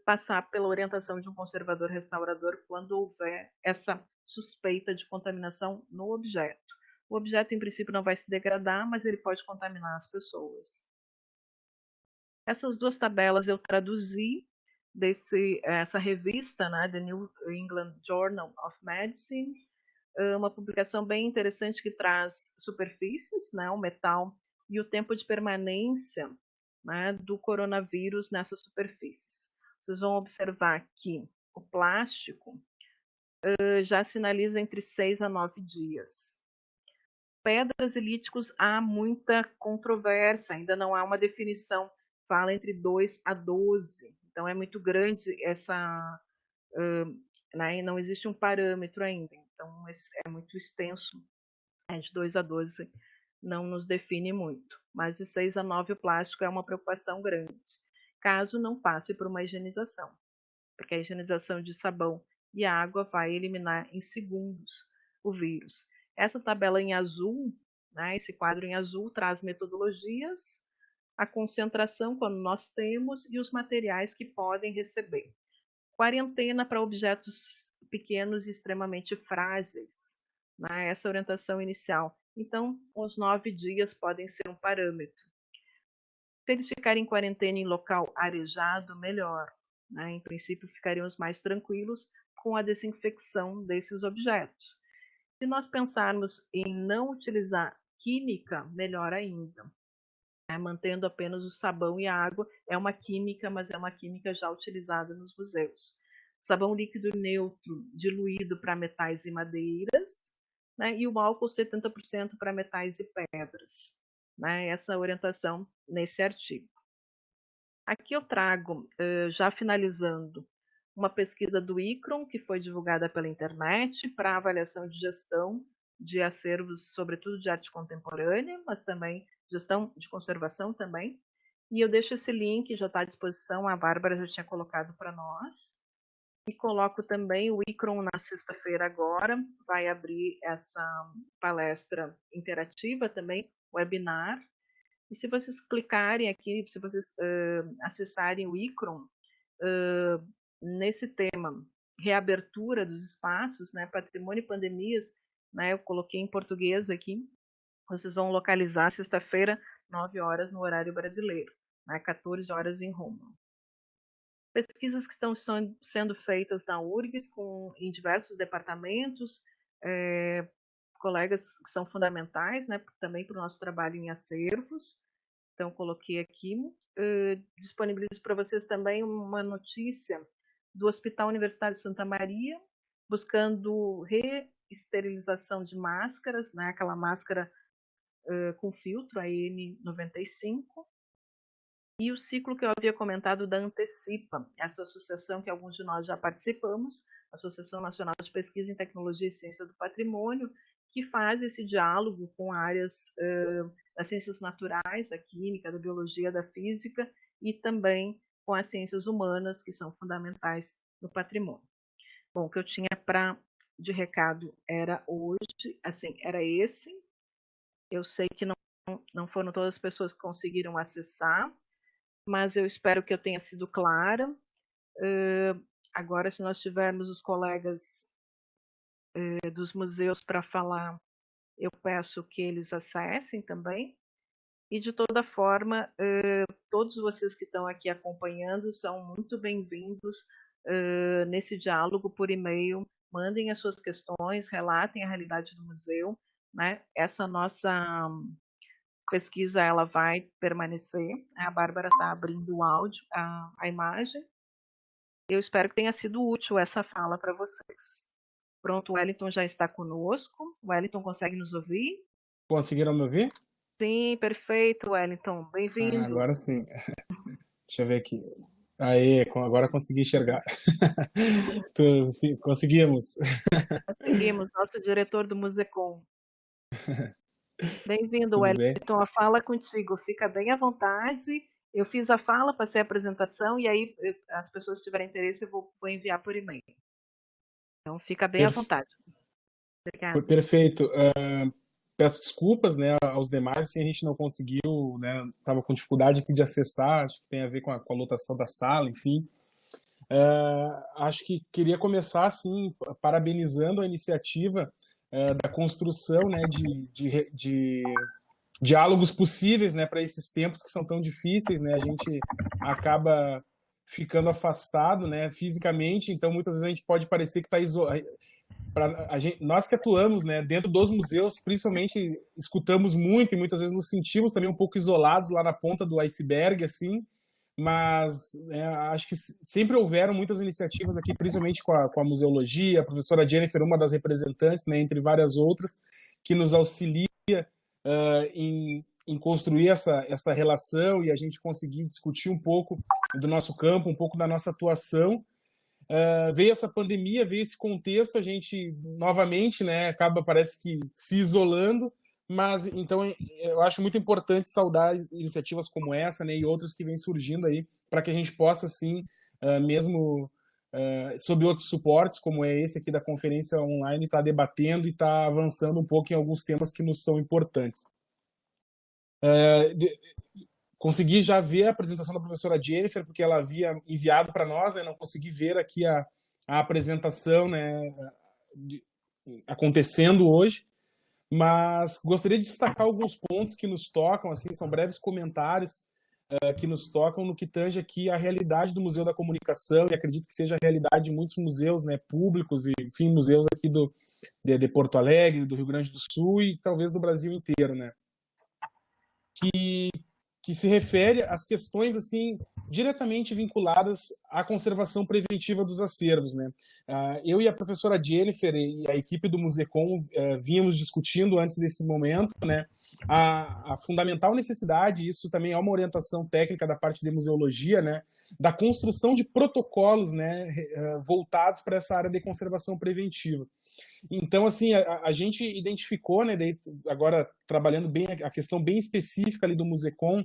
passar pela orientação de um conservador restaurador quando houver essa suspeita de contaminação no objeto. O objeto, em princípio, não vai se degradar, mas ele pode contaminar as pessoas. Essas duas tabelas eu traduzi essa revista, né, The New England Journal of Medicine, uma publicação bem interessante que traz superfícies, né, o metal e o tempo de permanência, né, do coronavírus nessas superfícies. Vocês vão observar que o plástico já sinaliza entre 6 a 9 dias. Pedras e líticos há muita controvérsia, ainda não há uma definição, fala entre 2 a 12. Então é muito grande essa. Né, não existe um parâmetro ainda, então é muito extenso. De 2 a 12 não nos define muito, mas de 6 a 9 o plástico é uma preocupação grande, caso não passe por uma higienização, porque a higienização de sabão e água vai eliminar em segundos o vírus. Essa tabela em azul, né, esse quadro em azul, traz metodologias, a concentração quando nós temos e os materiais que podem receber. Quarentena para objetos pequenos e extremamente frágeis, né, essa orientação inicial. Então, os 9 dias podem ser um parâmetro. Se eles ficarem em quarentena em local arejado, melhor. Né? Em princípio, ficaríamos mais tranquilos com a desinfecção desses objetos. Se nós pensarmos em não utilizar química, melhor ainda. Né? Mantendo apenas o sabão e a água, é uma química, mas é uma química já utilizada nos museus. Sabão líquido neutro, diluído para metais e madeiras, né, e o álcool 70% para metais e pedras, né, essa orientação nesse artigo. Aqui eu trago, já finalizando, uma pesquisa do ICRON, que foi divulgada pela internet, para avaliação de gestão de acervos, sobretudo de arte contemporânea, mas também gestão de conservação também. E eu deixo esse link, já está à disposição, a Bárbara já tinha colocado para nós. E coloco também o ICRON na sexta-feira agora, vai abrir essa palestra interativa também, webinar. E se vocês clicarem aqui, se vocês acessarem o ICRON, nesse tema, reabertura dos espaços, né, patrimônio e pandemias, né, eu coloquei em português aqui, vocês vão localizar sexta-feira, 9 horas no horário brasileiro, né, 14 horas em Roma. Pesquisas que estão sendo feitas na URGS em diversos departamentos, colegas que são fundamentais, né, também para o nosso trabalho em acervos. Então, coloquei aqui. Disponibilizo para vocês também uma notícia do Hospital Universitário de Santa Maria, buscando reesterilização de máscaras, né, aquela máscara com filtro, a N95. E o ciclo que eu havia comentado da Antecipa, essa associação que alguns de nós já participamos, Associação Nacional de Pesquisa em Tecnologia e Ciência do Patrimônio, que faz esse diálogo com áreas das ciências naturais, da química, da biologia, da física e também com as ciências humanas, que são fundamentais no patrimônio. Bom, o que eu tinha de recado era hoje, assim, era esse. Eu sei que não foram todas as pessoas que conseguiram acessar, mas eu espero que eu tenha sido clara. Agora, se nós tivermos os colegas dos museus para falar, eu peço que eles acessem também. E, de toda forma, todos vocês que estão aqui acompanhando são muito bem-vindos nesse diálogo por e-mail. Mandem as suas questões, relatem a realidade do museu, né? Essa nossa pesquisa ela vai permanecer. A Bárbara está abrindo o áudio, a imagem. Eu espero que tenha sido útil essa fala para vocês. Pronto, o Wellington já está conosco. O Wellington consegue nos ouvir? Conseguiram me ouvir? Sim, perfeito, Wellington. Bem-vindo. Agora sim. Deixa eu ver aqui. Aí, agora consegui enxergar. Conseguimos. Conseguimos, nosso diretor do Musecom. Bem-vindo, Tudo bem? Wellington. A fala é contigo. Fica bem à vontade. Eu fiz a fala, passei a apresentação e aí as pessoas que tiverem interesse eu vou enviar por e-mail. Então fica bem à vontade. Obrigada. Perfeito. Peço desculpas, né, aos demais, assim, a gente não conseguiu, né, estava com dificuldade aqui de acessar, acho que tem a ver com a lotação da sala, enfim. Acho que queria começar, assim, parabenizando a iniciativa da construção, né, de diálogos possíveis, né, para esses tempos que são tão difíceis, né, a gente acaba ficando afastado, né, fisicamente, então muitas vezes a gente pode parecer que está isolado. Nós que atuamos, né, dentro dos museus, principalmente escutamos muito e muitas vezes nos sentimos também um pouco isolados lá na ponta do iceberg, assim, mas acho que sempre houveram muitas iniciativas aqui, principalmente com a museologia, a professora Jennifer, uma das representantes, né, entre várias outras, que nos auxilia em construir essa relação e a gente conseguir discutir um pouco do nosso campo, um pouco da nossa atuação. Veio essa pandemia, veio esse contexto, a gente novamente, né, acaba, parece que, se isolando, mas então eu acho muito importante saudar iniciativas como essa, né, e outras que vêm surgindo aí, para que a gente possa, assim, mesmo sob outros suportes, como é esse aqui da conferência online, estar debatendo e estar avançando um pouco em alguns temas que nos são importantes. Consegui já ver a apresentação da professora Jennifer, porque ela havia enviado para nós, né? Não consegui ver aqui a apresentação, né, acontecendo hoje, mas gostaria de destacar alguns pontos que nos tocam, assim, são breves comentários que nos tocam no que tange aqui a realidade do Museu da Comunicação, e acredito que seja a realidade de muitos museus, né, públicos e, enfim, museus aqui de Porto Alegre, do Rio Grande do Sul e talvez do Brasil inteiro, né? Que que se refere às questões assim diretamente vinculadas à conservação preventiva dos acervos, né? Eu e a professora Jennifer e a equipe do Musecom vínhamos discutindo antes desse momento, né, a fundamental necessidade, isso também é uma orientação técnica da parte de museologia, né, da construção de protocolos, né, voltados para essa área de conservação preventiva. Então, assim, a gente identificou, né, daí, agora trabalhando bem a questão bem específica ali do Musecom,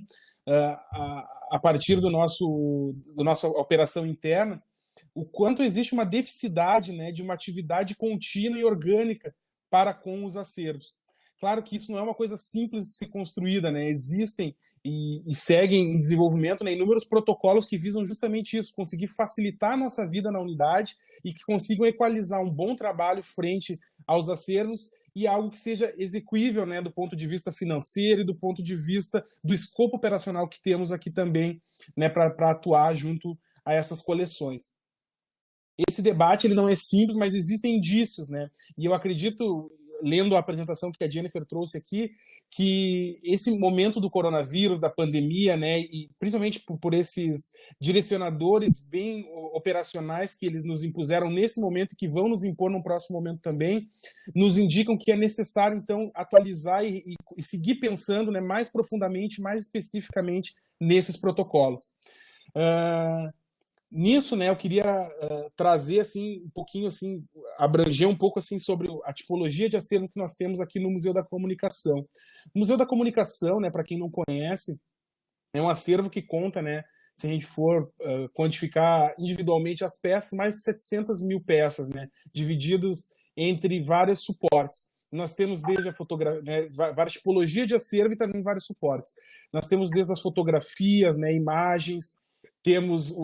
a partir do nossa operação interna, o quanto existe uma deficiência, né, de uma atividade contínua e orgânica para com os acervos. Claro que isso não é uma coisa simples de ser construída, né? Existem e seguem em desenvolvimento, né, inúmeros protocolos que visam justamente isso, conseguir facilitar a nossa vida na unidade e que consigam equalizar um bom trabalho frente aos acervos e algo que seja execuível, né, do ponto de vista financeiro e do ponto de vista do escopo operacional que temos aqui também, né, para atuar junto a essas coleções. Esse debate ele não é simples, mas existem indícios, né? E eu acredito, lendo a apresentação que a Jennifer trouxe aqui, que esse momento do coronavírus, da pandemia, né, e principalmente por esses direcionadores bem operacionais que eles nos impuseram nesse momento e que vão nos impor no próximo momento também, nos indicam que é necessário, então, atualizar e seguir pensando, né, mais profundamente, mais especificamente nesses protocolos. Nisso, né, eu queria trazer assim um pouquinho, assim, abranger um pouco assim sobre a tipologia de acervo que nós temos aqui no Museu da Comunicação. O Museu da Comunicação, né, para quem não conhece, é um acervo que conta, né, se a gente for quantificar individualmente as peças, mais de 700 mil peças, né, divididos entre vários suportes. Nós temos desde a fotografia, né, várias tipologias de acervo e também vários suportes. Nós temos desde as fotografias, né, imagens, temos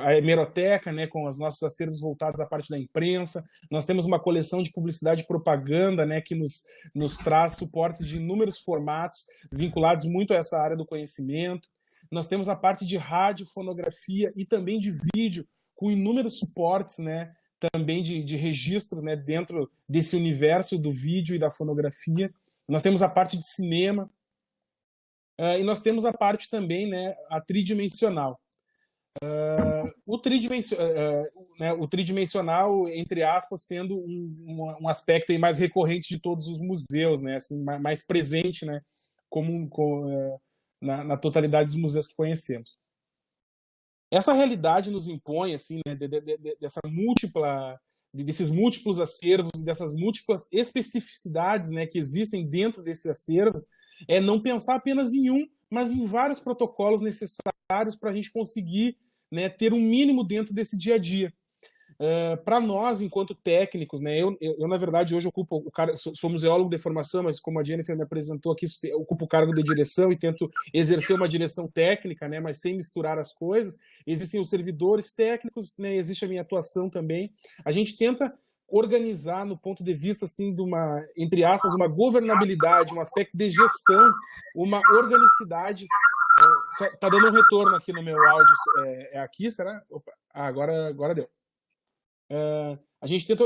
a hemeroteca, né, com os nossos acervos voltados à parte da imprensa. Nós temos uma coleção de publicidade e propaganda, né, que nos traz suportes de inúmeros formatos vinculados muito a essa área do conhecimento. Nós temos a parte de rádio, fonografia e também de vídeo, com inúmeros suportes, né, também de registros, né, dentro desse universo do vídeo e da fonografia. Nós temos a parte de cinema, e nós temos a parte também, né, a tridimensional. O tridimensional, entre aspas, sendo um aspecto aí mais recorrente de todos os museus, né, assim, mais presente, né, na totalidade dos museus que conhecemos. Essa realidade nos impõe, assim, né, desses múltiplos acervos e dessas múltiplas especificidades, né, que existem dentro desse acervo, é não pensar apenas em um, mas em vários protocolos necessários para a gente conseguir, né, ter um mínimo dentro desse dia a dia. Para nós, enquanto técnicos, né, eu na verdade hoje ocupo o cargo, sou museólogo de formação, mas como a Jennifer me apresentou aqui, ocupo o cargo de direção e tento exercer uma direção técnica, né, mas sem misturar as coisas. Existem os servidores técnicos, né, existe a minha atuação também. A gente tenta organizar no ponto de vista assim de uma, entre aspas, uma governabilidade, um aspecto de gestão, uma organicidade. Tá dando um retorno aqui no meu áudio, é aqui, será? Opa, agora deu. A gente tenta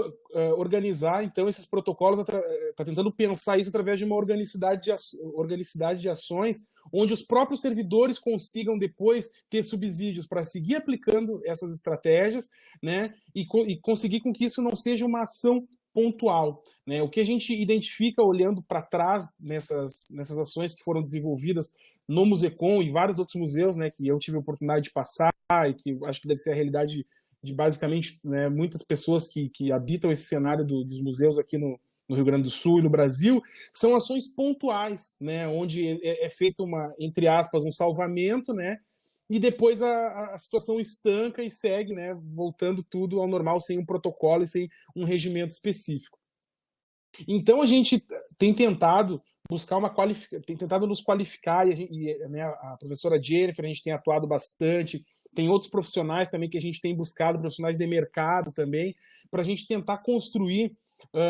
organizar, então, esses protocolos, está tentando pensar isso através de uma organicidade de ações, onde os próprios servidores consigam depois ter subsídios para seguir aplicando essas estratégias, né, e conseguir com que isso não seja uma ação pontual, né? O que a gente identifica olhando para trás nessas ações que foram desenvolvidas no Musecom e vários outros museus, né, que eu tive a oportunidade de passar e que acho que deve ser a realidade de basicamente, né, muitas pessoas que habitam esse cenário dos museus aqui no Rio Grande do Sul e no Brasil, são ações pontuais, né, onde é feito entre aspas, um salvamento, né, e depois a situação estanca e segue, né, voltando tudo ao normal, sem um protocolo e sem um regimento específico. Então a gente tem tentado buscar tem tentado nos qualificar, né, a professora Jennifer, a gente tem atuado bastante, tem outros profissionais também que a gente tem buscado, profissionais de mercado também, para a gente tentar construir,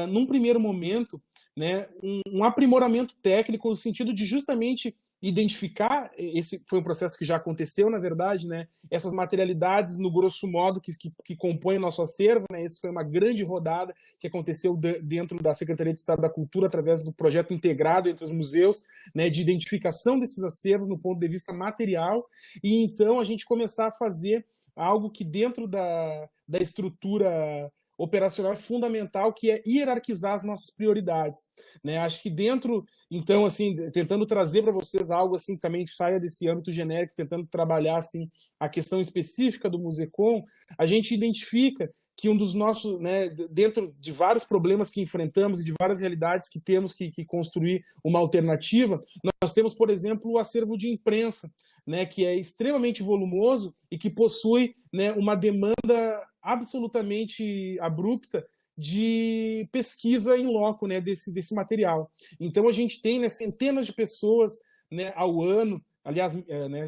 num primeiro momento, né, um aprimoramento técnico no sentido de justamente identificar, esse foi um processo que já aconteceu, na verdade, né, essas materialidades, no grosso modo, que compõem o nosso acervo, né, essa foi uma grande rodada que aconteceu dentro da Secretaria de Estado da Cultura, através do projeto integrado entre os museus, né, de identificação desses acervos no ponto de vista material, e então a gente começar a fazer algo que dentro da estrutura operacional é fundamental, que é hierarquizar as nossas prioridades, né? Acho que dentro, então, assim, tentando trazer para vocês algo assim que também saia desse âmbito genérico, tentando trabalhar assim a questão específica do Musecom, a gente identifica que um dos nossos, né, dentro de vários problemas que enfrentamos e de várias realidades que temos que construir uma alternativa, nós temos, por exemplo, o acervo de imprensa, né, que é extremamente volumoso e que possui, né, uma demanda absolutamente abrupta de pesquisa em loco, né, desse material. Então a gente tem, né, centenas de pessoas, né, ao ano, aliás, né,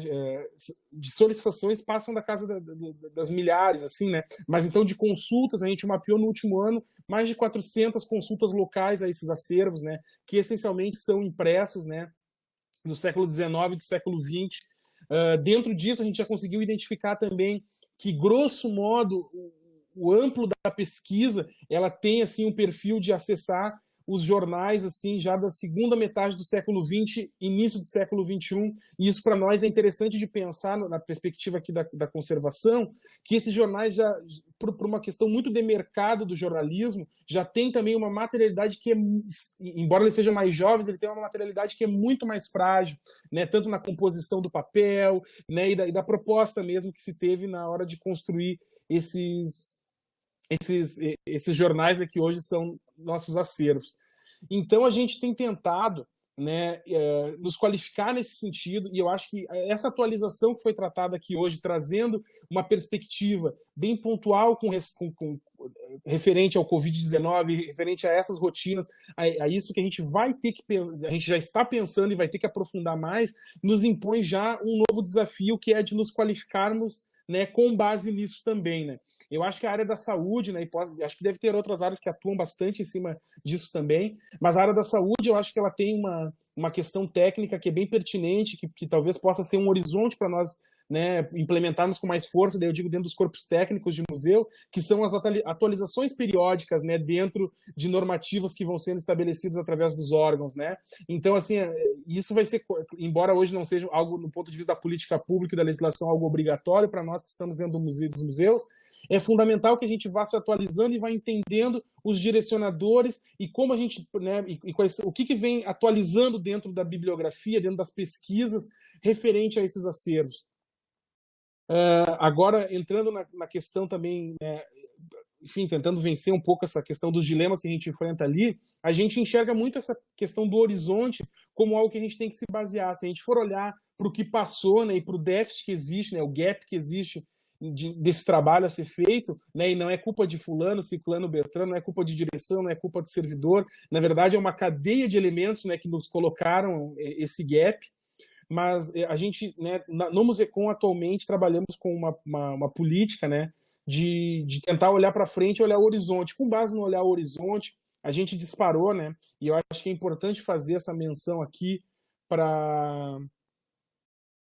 de solicitações passam da casa das milhares, assim, né? Mas então de consultas, a gente mapeou no último ano mais de 400 consultas locais a esses acervos, né, que essencialmente são impressos, né, do século XIX e do século XX. Dentro disso, a gente já conseguiu identificar também que, grosso modo, o amplo da pesquisa, ela tem assim um perfil de acessar os jornais assim já da segunda metade do século XX, início do século XXI, e isso para nós é interessante de pensar na perspectiva aqui da conservação, que esses jornais já, por uma questão muito de mercado do jornalismo, já tem também uma materialidade que, embora ele seja mais jovem, ele tem uma materialidade que é muito mais frágil, né, tanto na composição do papel, né, e da proposta mesmo que se teve na hora de construir esses jornais, né, que hoje são nossos acervos. Então a gente tem tentado, né, nos qualificar nesse sentido, e eu acho que essa atualização que foi tratada aqui hoje, trazendo uma perspectiva bem pontual com referente ao Covid-19, referente a essas rotinas, a isso que a gente vai ter que, a gente já está pensando e vai ter que aprofundar mais, nos impõe já um novo desafio, que é de nos qualificarmos, né, com base nisso também, né? Eu acho que a área da saúde, né, acho que deve ter outras áreas que atuam bastante em cima disso também, mas a área da saúde, eu acho que ela tem uma questão técnica que é bem pertinente, que talvez possa ser um horizonte para nós, né, implementarmos com mais força, daí eu digo dentro dos corpos técnicos de museu, que são as atualizações periódicas, né, dentro de normativas que vão sendo estabelecidas através dos órgãos, né? Então, assim, isso vai ser, embora hoje não seja algo, no ponto de vista da política pública e da legislação, algo obrigatório para nós que estamos dentro dos museus, é fundamental que a gente vá se atualizando e vá entendendo os direcionadores e como a gente, né, o que vem atualizando dentro da bibliografia, dentro das pesquisas referente a esses acervos. Agora, entrando na questão também, né, enfim, tentando vencer um pouco essa questão dos dilemas que a gente enfrenta ali, a gente enxerga muito essa questão do horizonte como algo que a gente tem que se basear. Se a gente for olhar para o que passou, né, e para o déficit que existe, né, o gap que existe desse trabalho a ser feito, né, e não é culpa de fulano, ciclano, beltrano, não é culpa de direção, não é culpa do servidor, na verdade é uma cadeia de elementos, né, que nos colocaram esse gap. Mas a gente, né, no Musecom atualmente trabalhamos com uma política, né, de tentar olhar para frente e olhar o horizonte. Com base no olhar o horizonte, a gente disparou, né, e eu acho que é importante fazer essa menção aqui para...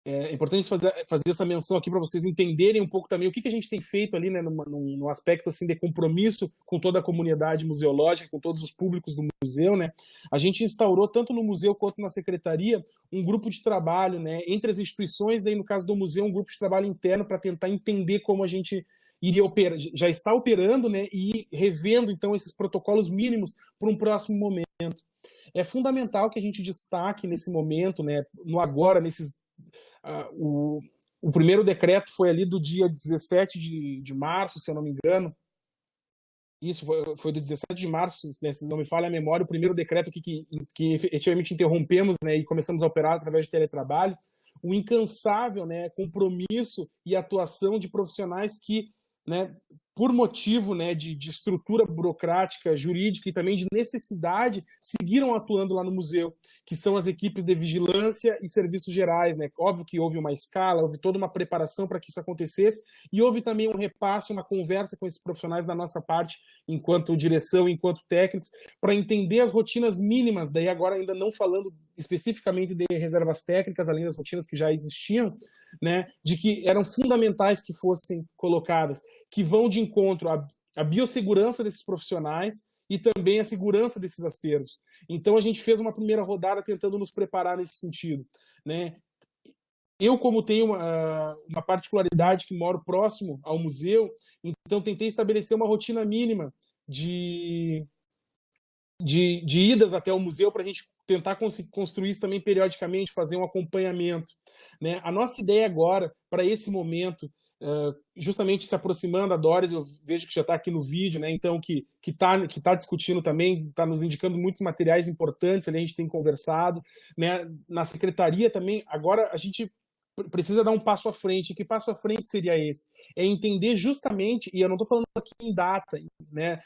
É importante fazer essa menção aqui para vocês entenderem um pouco também o que a gente tem feito ali, né, no aspecto assim, de compromisso com toda a comunidade museológica, com todos os públicos do museu, né? A gente instaurou, tanto no museu quanto na secretaria, um grupo de trabalho, né, entre as instituições, daí no caso do museu, um grupo de trabalho interno para tentar entender como a gente iria operar, já está operando, né, e revendo então esses protocolos mínimos para um próximo momento. É fundamental que a gente destaque nesse momento, né, no agora, nesses... O primeiro decreto foi ali do dia 17 de março, se eu não me engano. Isso foi do 17 de março, né, se não me falha a memória, o primeiro decreto que efetivamente interrompemos, né, e começamos a operar através de teletrabalho. O incansável, né, compromisso e atuação de profissionais que, né, por motivo, né, de estrutura burocrática, jurídica e também de necessidade, seguiram atuando lá no museu, que são as equipes de vigilância e serviços gerais, né? Óbvio que houve uma escala, houve toda uma preparação para que isso acontecesse, e houve também um repasse, uma conversa com esses profissionais da nossa parte, enquanto direção, enquanto técnicos, para entender as rotinas mínimas, daí agora ainda não falando especificamente de reservas técnicas, além das rotinas que já existiam, né, de que eram fundamentais que fossem colocadas, que vão de encontro à biossegurança desses profissionais e também à segurança desses acervos. Então a gente fez uma primeira rodada tentando nos preparar nesse sentido, né? Eu, como tenho uma particularidade que moro próximo ao museu, então tentei estabelecer uma rotina mínima de idas até o museu para a gente tentar construir isso também periodicamente, fazer um acompanhamento, né? A nossa ideia agora, para esse momento, justamente se aproximando a Doris, eu vejo que já está aqui no vídeo, né? Então que tá discutindo também, está nos indicando muitos materiais importantes, ali a gente tem conversado, né? Na secretaria também, agora a gente precisa dar um passo à frente. E que passo à frente seria esse? É entender justamente, e eu não estou falando aqui em data, né,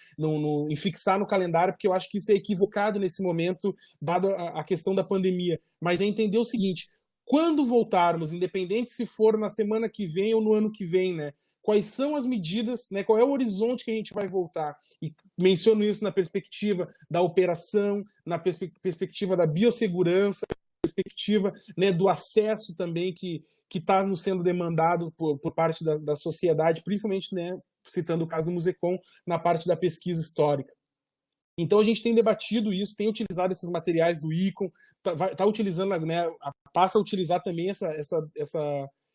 em fixar no calendário, porque eu acho que isso é equivocado nesse momento, dado a questão da pandemia, mas é entender o seguinte: quando voltarmos, independente se for na semana que vem ou no ano que vem, né, quais são as medidas, né, qual é o horizonte que a gente vai voltar? E menciono isso na perspectiva da operação, na perspectiva da biossegurança, perspectiva, né, do acesso também que está nos sendo demandado por parte da sociedade, principalmente, né, citando o caso do Musecom, na parte da pesquisa histórica. Então a gente tem debatido isso, tem utilizado esses materiais do ICOM, tá utilizando, né, passa a utilizar também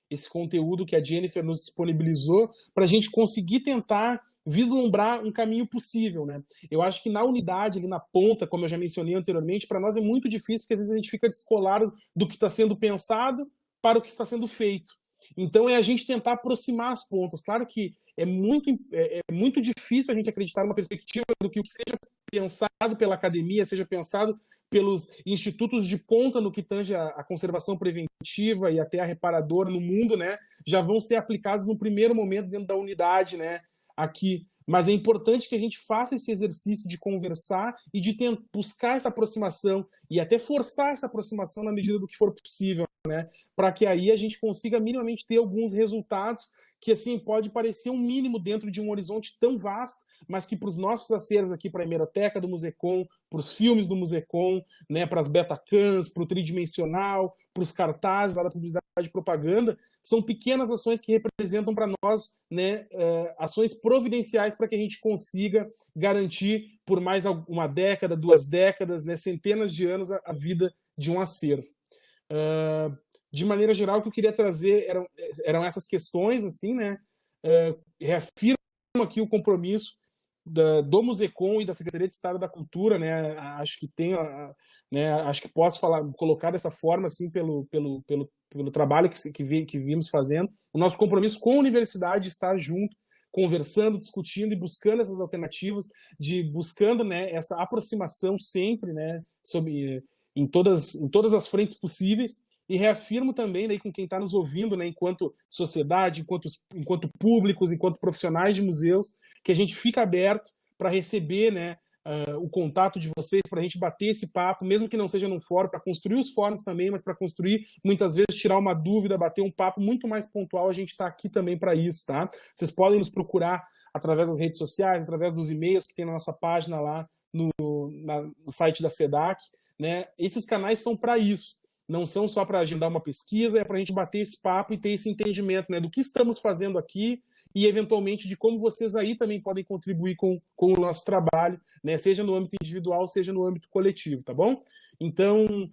esse conteúdo que a Jennifer nos disponibilizou para a gente conseguir tentar vislumbrar um caminho possível, né? Eu acho que na unidade, ali na ponta, como eu já mencionei anteriormente, para nós é muito difícil, porque às vezes a gente fica descolado do que está sendo pensado para o que está sendo feito. Então é a gente tentar aproximar as pontas. Claro que é muito difícil a gente acreditar numa perspectiva do que seja pensado pela academia, seja pensado pelos institutos de ponta no que tange a conservação preventiva e até a reparadora no mundo, né, já vão ser aplicados no primeiro momento dentro da unidade, né, aqui. Mas é importante que a gente faça esse exercício de conversar e de buscar essa aproximação e até forçar essa aproximação na medida do que for possível, né, para que aí a gente consiga minimamente ter alguns resultados que, assim, pode parecer um mínimo dentro de um horizonte tão vasto, mas que para os nossos acervos aqui, para a hemeroteca do Musecom, para os filmes do Musecom, né, para as betacams, para o tridimensional, para os cartazes lá da publicidade e propaganda, são pequenas ações que representam para nós, né, ações providenciais para que a gente consiga garantir por mais uma década, 2 décadas, né, centenas de anos a vida de um acervo. De maneira geral, o que eu queria trazer eram essas questões, assim, né? Reafirmo aqui o compromisso do Musecom e da Secretaria de Estado da Cultura, né? Acho que né? Acho que posso colocar dessa forma, assim, pelo trabalho que vimos fazendo. O nosso compromisso com a universidade está junto, conversando, discutindo e buscando essas alternativas, buscando, né, essa aproximação sempre, né, em todas as frentes possíveis. E reafirmo também daí com quem está nos ouvindo, né, enquanto sociedade, enquanto públicos, enquanto profissionais de museus, que a gente fica aberto para receber, né, o contato de vocês, para a gente bater esse papo, mesmo que não seja num fórum, para construir os fóruns também, mas para construir, muitas vezes, tirar uma dúvida, bater um papo muito mais pontual, a gente está aqui também para isso, tá? Vocês podem nos procurar através das redes sociais, através dos e-mails que tem na nossa página lá no site da SEDAC, né? Esses canais são para isso. Não são só para agendar uma pesquisa, é para a gente bater esse papo e ter esse entendimento, né, do que estamos fazendo aqui e, eventualmente, de como vocês aí também podem contribuir com o nosso trabalho, né, seja no âmbito individual, seja no âmbito coletivo, tá bom? Então,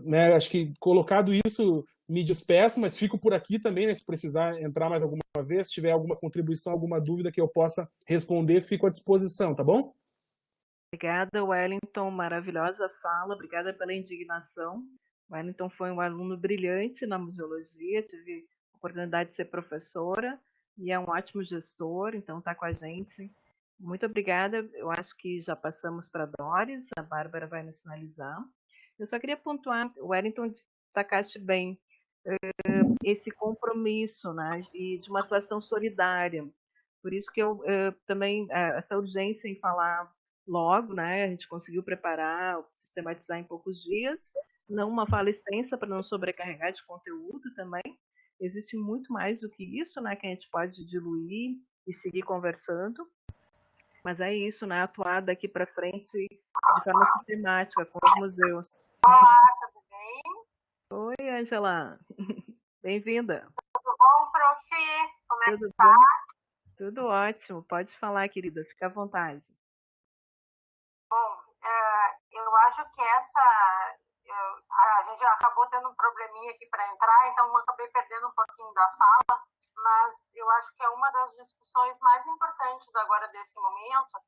né, acho que colocado isso, me despeço, mas fico por aqui também, né, se precisar entrar mais alguma vez, se tiver alguma contribuição, alguma dúvida que eu possa responder, fico à disposição, tá bom? Obrigada, Wellington, maravilhosa fala, obrigada pela indignação. O Wellington foi um aluno brilhante na museologia, tive a oportunidade de ser professora e é um ótimo gestor, então está com a gente. Muito obrigada, eu acho que já passamos para a Doris, a Bárbara vai nos sinalizar. Eu só queria pontuar, o Wellington destacaste bem esse compromisso, né, e de uma atuação solidária. Por isso que eu também, essa urgência em falar logo, né? A gente conseguiu preparar, sistematizar em poucos dias, não uma fala extensa para não sobrecarregar de conteúdo também. Existe muito mais do que isso, né? Que a gente pode diluir e seguir conversando. Mas é isso, né? Atuar daqui para frente de forma sistemática com os museus. Olá, tudo bem? Oi, Angela. Bem-vinda. Tudo bom, prof? Como é que Tudo está? bom? Tudo ótimo. Pode falar, querida. Fica à vontade. Bom, eu acho que a gente acabou tendo um probleminha aqui para entrar, então eu acabei perdendo um pouquinho da fala, mas eu acho que é uma das discussões mais importantes agora desse momento,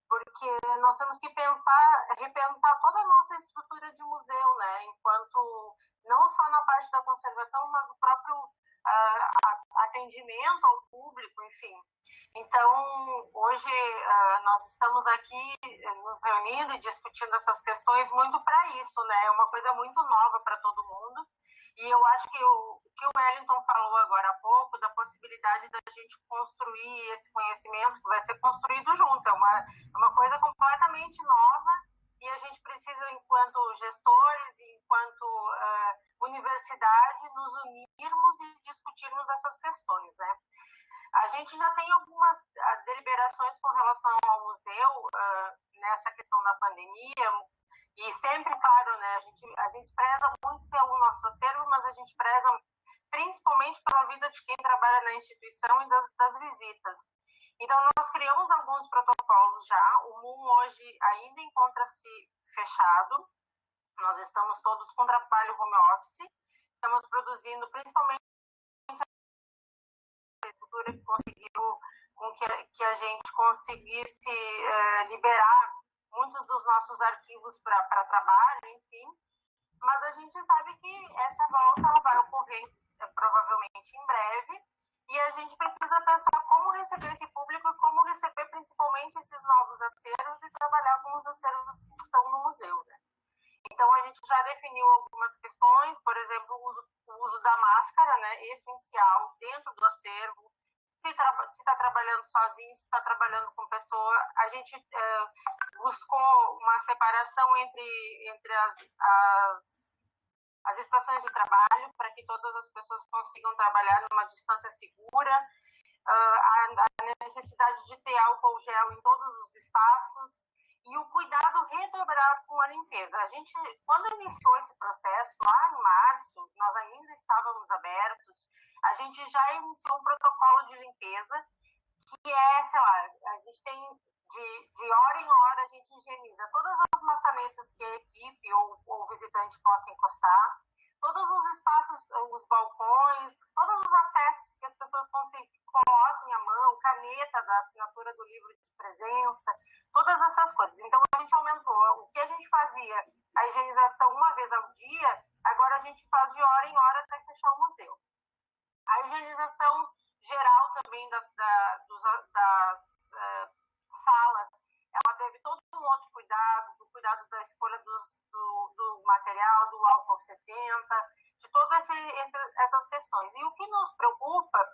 porque nós temos que repensar toda a nossa estrutura de museu, né? Enquanto não só na parte da conservação, mas o próprio atendimento ao público, enfim. Então, hoje nós estamos aqui nos reunindo e discutindo essas questões muito para isso, né? É uma coisa muito nova para todo mundo. E eu acho que o que o Wellington falou agora há pouco, da possibilidade da gente construir esse conhecimento, que vai ser construído junto, é uma coisa completamente nova e a gente precisa, enquanto gestores, enquanto universidade, nos unirmos e discutirmos essas questões, né? A gente já tem algumas deliberações com relação ao museu nessa questão da pandemia, e sempre, claro, né, a gente preza muito pelo nosso acervo, mas a gente preza principalmente pela vida de quem trabalha na instituição e das visitas. Então, nós criamos alguns protocolos já. O MUM hoje ainda encontra-se fechado. Nós estamos todos com trabalho home office. Estamos produzindo principalmente a estrutura que conseguiu com que a gente conseguisse liberar muitos dos nossos arquivos para trabalho, enfim. Mas a gente sabe que essa volta ela vai ocorrer provavelmente em breve, e a gente precisa pensar como receber esse público e como receber principalmente esses novos acervos e trabalhar com os acervos que estão no museu, né? Então, a gente já definiu algumas questões, por exemplo, o uso da máscara, né, essencial dentro do acervo. Se está trabalhando sozinho, se está trabalhando com pessoa, a gente buscou uma separação entre as estações de trabalho, para que todas as pessoas consigam trabalhar numa distância segura, a necessidade de ter álcool gel em todos os espaços, e o cuidado redobrado com a limpeza. A gente, quando iniciou esse processo, lá em março, nós ainda estávamos abertos, a gente já iniciou um protocolo de limpeza, que é, sei lá, a gente tem de hora em hora, a gente higieniza todas as maçanetas que a equipe ou o visitante possa encostar, todos os espaços, os balcões, todos os acessos que as pessoas coloquem a mão, caneta da assinatura do livro de presença, todas essas coisas. Então, a gente aumentou. O que a gente fazia, a higienização uma vez ao dia, agora a gente faz de hora em hora até fechar o museu. A higienização geral também das salas, ela teve todo um outro cuidado, do cuidado da escolha do material, do álcool 70, de todas essas questões. E o que nos preocupa,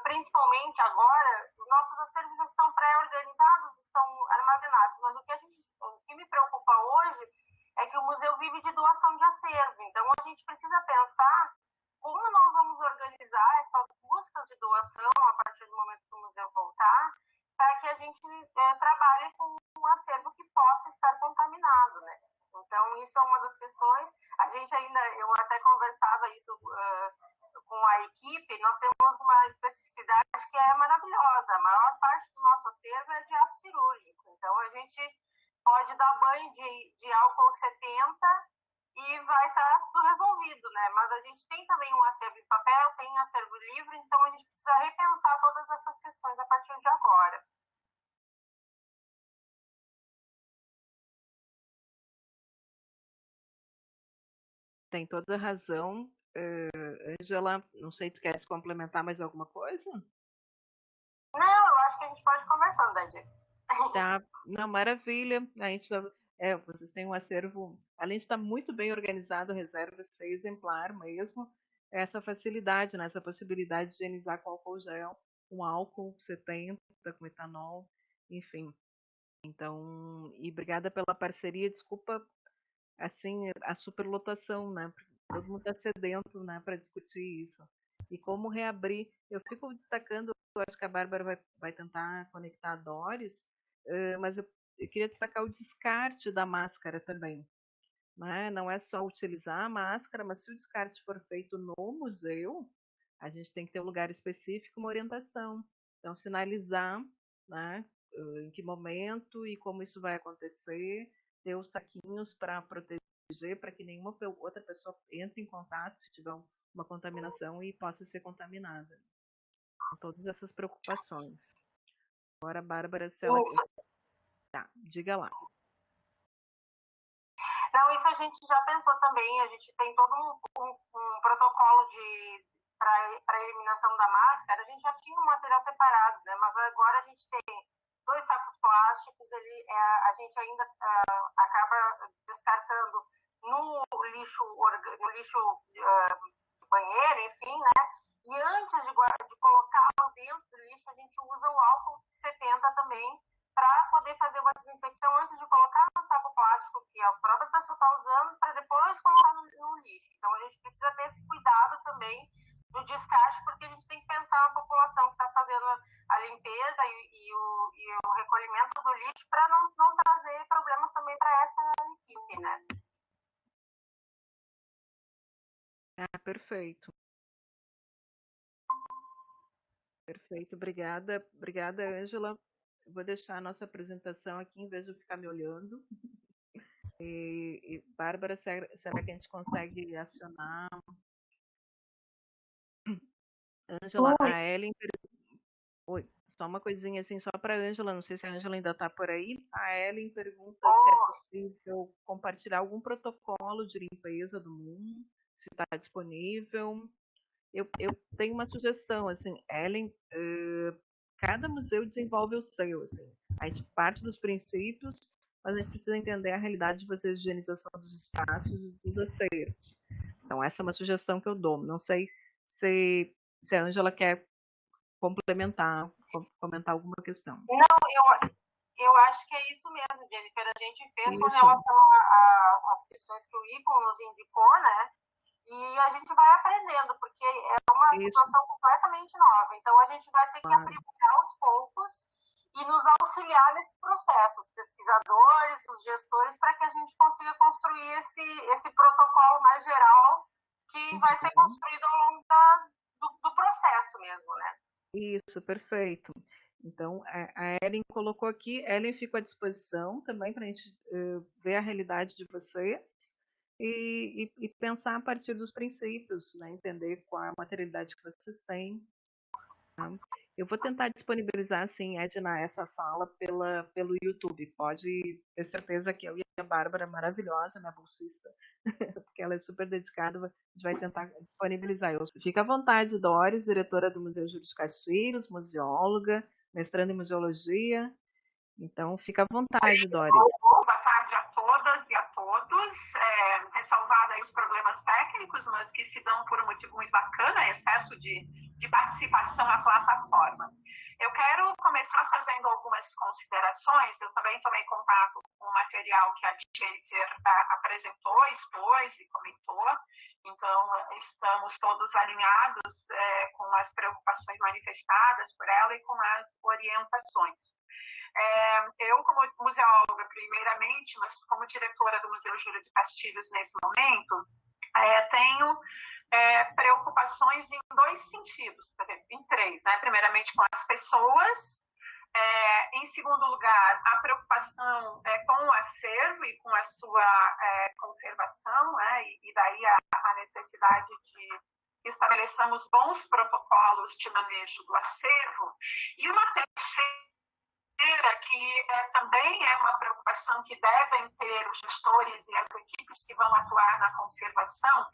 principalmente agora, os nossos acervos estão pré-organizados, estão armazenados, mas o que me preocupa hoje é que o museu vive de doação de acervo. Então, a gente precisa pensar como nós vamos organizar essas buscas de doação a partir do momento que o museu voltar, para que a gente trabalhe com um acervo que possa estar contaminado, né? Então, isso é uma das questões. A gente ainda, eu até conversava isso com a equipe, nós temos uma especificidade que é maravilhosa. A maior parte do nosso acervo é de aço cirúrgico. Então, a gente pode dar banho de álcool 70 e vai estar tudo resolvido, né? Mas a gente tem também um acervo em papel, tem um acervo livre, então a gente precisa repensar todas essas questões a partir de agora. Tem toda a razão. Angela, não sei, tu queres complementar mais alguma coisa? Não, eu acho que a gente pode ir conversando, Dadi. Tá, não, maravilha. A gente vocês têm um acervo, além de estar muito bem organizado, reserva ser exemplar mesmo, essa facilidade, né, essa possibilidade de higienizar com álcool gel um álcool 70 com etanol, enfim. Então, e obrigada pela parceria, desculpa, assim, a superlotação, né? Todo mundo está sedento, né, para discutir isso. E como reabrir, eu fico destacando, eu acho que a Bárbara vai tentar conectar a Doris, mas eu queria destacar o descarte da máscara também. Né? Não é só utilizar a máscara, mas se o descarte for feito no museu, a gente tem que ter um lugar específico, uma orientação. Então, sinalizar, né, em que momento e como isso vai acontecer, ter os saquinhos para proteger, para que nenhuma outra pessoa entre em contato se tiver uma contaminação e possa ser contaminada. Com todas essas preocupações. Agora, Bárbara, se ela... Tá, diga lá. Não, isso a gente já pensou também, a gente tem todo um protocolo para eliminação da máscara, a gente já tinha um material separado, né? Mas agora a gente tem 2 sacos plásticos, a gente ainda acaba descartando no lixo de banheiro, enfim, né? E antes de colocar dentro do lixo, a gente usa o álcool 70 também, para poder fazer uma desinfecção antes de colocar no saco plástico que a própria pessoa está usando, para depois colocar no lixo. Então, a gente precisa ter esse cuidado também do descarte, porque a gente tem que pensar na população que está fazendo a limpeza e o recolhimento do lixo, para não trazer problemas também para essa equipe, né? Perfeito. Perfeito, obrigada. Obrigada, Ângela. Vou deixar a nossa apresentação aqui, em vez de eu ficar me olhando. E Bárbara, será que a gente consegue acionar? Ângela, a Ellen... Oi, só uma coisinha assim, só para a Ângela, não sei se a Ângela ainda está por aí. A Ellen pergunta se é possível compartilhar algum protocolo de limpeza do mundo, se está disponível. Eu tenho uma sugestão, assim, Ellen, cada museu desenvolve o seu, assim. A gente parte dos princípios, mas a gente precisa entender a realidade de vocês de higienização dos espaços e dos acervos. Então, essa é uma sugestão que eu dou. Não sei se a Ângela quer complementar, comentar alguma questão. Não, eu acho que é isso mesmo, Jennifer. A gente fez isso. Com relação às questões que o Icon nos indicou, né? E a gente vai aprendendo, porque é uma situação completamente nova. Então, a gente vai ter que aprimorar aos poucos e nos auxiliar nesse processo, os pesquisadores, os gestores, para que a gente consiga construir esse protocolo mais geral que vai ser construído ao longo do processo mesmo, né? Isso, perfeito. Então, a Ellen colocou aqui, Ellen fica à disposição também para a gente ver a realidade de vocês e pensar a partir dos princípios, né? Entender qual é a materialidade que vocês têm. Tá? Eu vou tentar disponibilizar, assim, Edna, essa fala pelo YouTube. Pode ter certeza que eu e a Bárbara, maravilhosa, minha bolsista, porque ela é super dedicada, a gente vai tentar disponibilizar. Fica à vontade, Doris, diretora do Museu Júlio de Castilhos, museóloga, mestrando em museologia. Então, fica à vontade, Doris. Boa tarde a todas e a todos. Ressalvado aí os problemas técnicos, mas que se dão por um motivo muito bacana, excesso de participação na plataforma. Eu quero começar fazendo algumas considerações. Eu também tomei contato com o material que a Jennifer apresentou, expôs e comentou. Então, estamos todos alinhados com as preocupações manifestadas por ela e com as orientações. Eu, como museóloga, primeiramente, mas como diretora do Museu Júlio de Castilhos nesse momento, tenho preocupações em 2 sentidos, quer dizer, em 3, né? Primeiramente com as pessoas, em segundo lugar, a preocupação com o acervo e com a sua conservação, né? E daí a necessidade de estabeleçamos bons protocolos de manejo do acervo. E uma terceira, que também é uma preocupação que devem ter os gestores e as equipes que vão atuar na conservação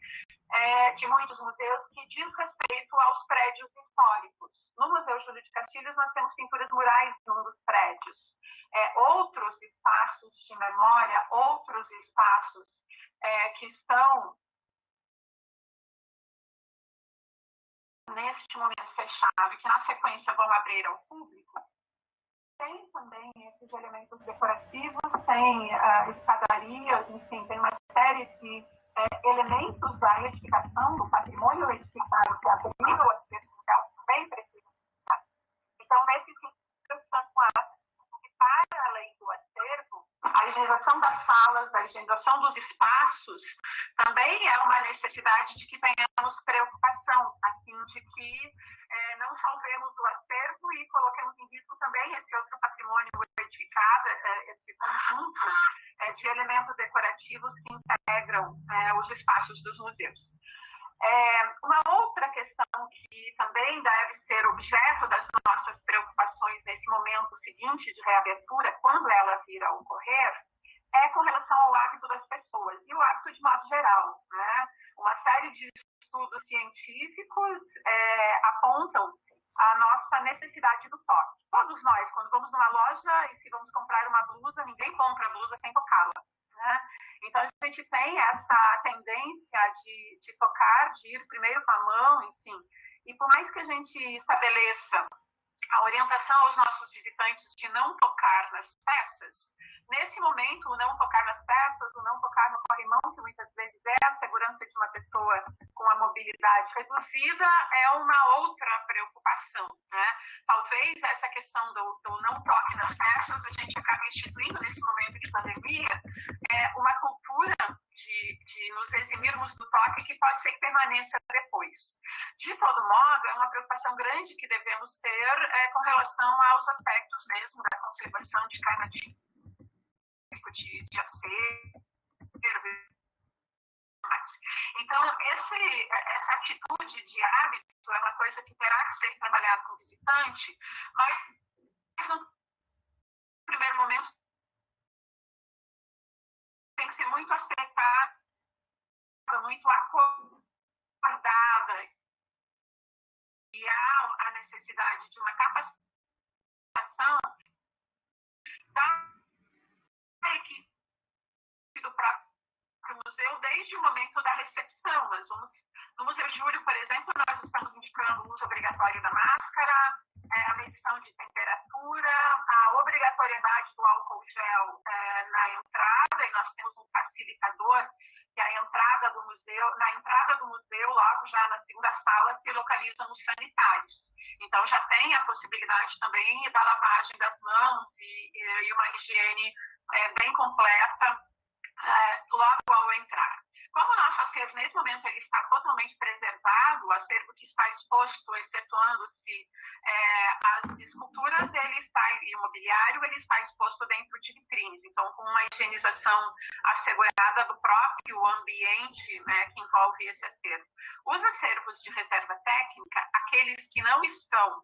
de muitos museus, que diz respeito aos prédios históricos. No Museu Júlio de Castilhos, nós temos pinturas murais em um dos prédios. Outros espaços de memória, outros espaços que estão neste momento fechados, ar-condicionado, que na sequência vão abrir ao público, tem também esses elementos decorativos, tem escadarias, enfim, tem uma série de elementos da edificação, do patrimônio edificado que abriram a ciência também precisam. Então, nesse sentido, para além do acervo, a higienização das salas, a higienização dos espaços, também é uma necessidade de que tenhamos preocupação, a fim de que não salvemos o acervo e coloquemos em risco também esse outro patrimônio edificado, esse conjunto de elementos decorativos que integram os espaços dos museus. Uma outra questão que também deve ser objeto das nossas preocupações nesse momento seguinte de reabertura, quando ela vir a ocorrer, é com relação ao hábito das pessoas, e o hábito de modo geral, né? Uma série de estudos científicos apontam a nossa necessidade do toque. Todos nós, quando vamos numa loja e se vamos comprar uma blusa, ninguém compra a blusa sem tocá-la, né? Então, a gente tem essa tendência de tocar, de ir primeiro com a mão, enfim. E por mais que a gente estabeleça a orientação aos nossos visitantes de não tocar nas peças, nesse momento, o não tocar nas peças, o não tocar no corrimão, que muitas vezes é a segurança de uma pessoa com a mobilidade reduzida, é uma outra preocupação, né? Talvez essa questão do não toque nas peças, a gente acabe instituindo nesse momento de pandemia uma cultura de nos eximirmos do toque que pode ser que permaneça depois. De todo modo, é uma preocupação grande que devemos ter com relação aos aspectos mesmo da conservação de carga de acervo. Então, essa atitude de hábito é uma coisa que terá que ser trabalhada com o visitante, mas no primeiro momento tem que ser muito aceitada, muito acordada, e há a necessidade de uma capacitação da equipe do próprio museu desde o momento da recepção. No Museu Júlio, por exemplo, nós estamos indicando o uso obrigatório da máscara, a medição de temperatura, a obrigatoriedade do álcool gel na entrada, e nós temos um facilitador que na entrada do museu, logo já na segunda sala, se localizam os sanitários. Então, já tem a possibilidade também da lavagem das mãos e uma higiene bem completa logo ao entrar. Como o nosso acervo, nesse momento, ele está totalmente preservado, o acervo que está exposto, excetuando-se as esculturas, e o mobiliário, ele está exposto dentro de vitrines, então com uma higienização assegurada do próprio ambiente, né, que envolve esse acervo. Os acervos de reserva técnica, aqueles que não estão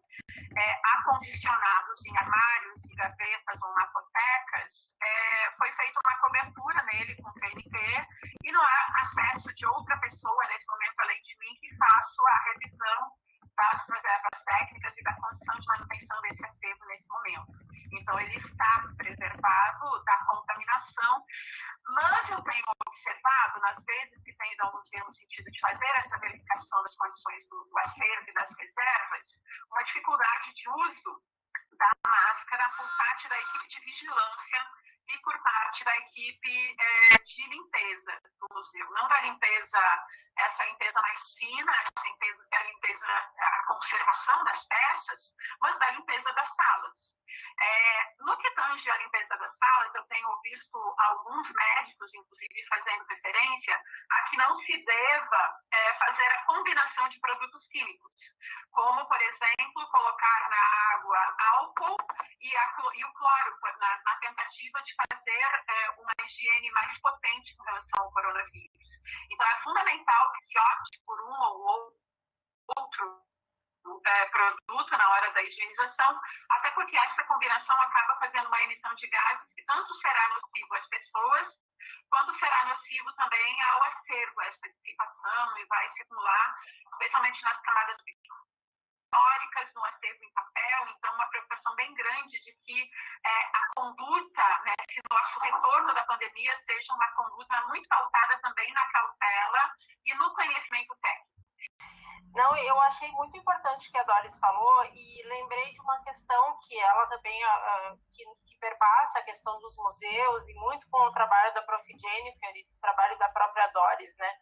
acondicionados em armários, em gavetas ou napotecas, foi feita uma cobertura nele com PNP e não há acesso de outra pessoa nesse momento, além de mim, que faço a revisão das reservas técnicas e da condição de manutenção desse acervo nesse momento. Então, ele está preservado da contaminação, mas eu tenho observado, nas vezes que tenho ido ao museu no sentido de fazer essa verificação das condições do acervo e das reservas, uma dificuldade de uso da máscara por parte da equipe de vigilância e por parte da equipe de limpeza do museu. Não da limpeza, essa limpeza mais fina, a conservação das peças, mas da limpeza das salas. No que tange a limpeza das salas, eu tenho visto alguns médicos, inclusive, fazendo referência a que não se deva fazer a combinação de produtos químicos, como, por exemplo, colocar na água álcool e o cloro, na tentativa de fazer uma higiene mais potente com relação ao coronavírus. Então, é fundamental que se opte por um ou outro produto na hora da higienização, até porque essa combinação acaba fazendo uma emissão de gases que tanto será nocivo às pessoas, quanto será nocivo também ao acervo, essa dissipação, e vai circular, especialmente nas camadas históricas, no acervo em papel. Então, uma preocupação bem grande de que a conduta, né, esse nosso retorno da pandemia, seja uma conduta muito pautada também na cautela e no conhecimento técnico. Não, eu achei muito importante importante que a Doris falou, e lembrei de uma questão que ela também que perpassa a questão dos museus, e muito com o trabalho da Prof. Jennifer e o trabalho da própria Doris, né?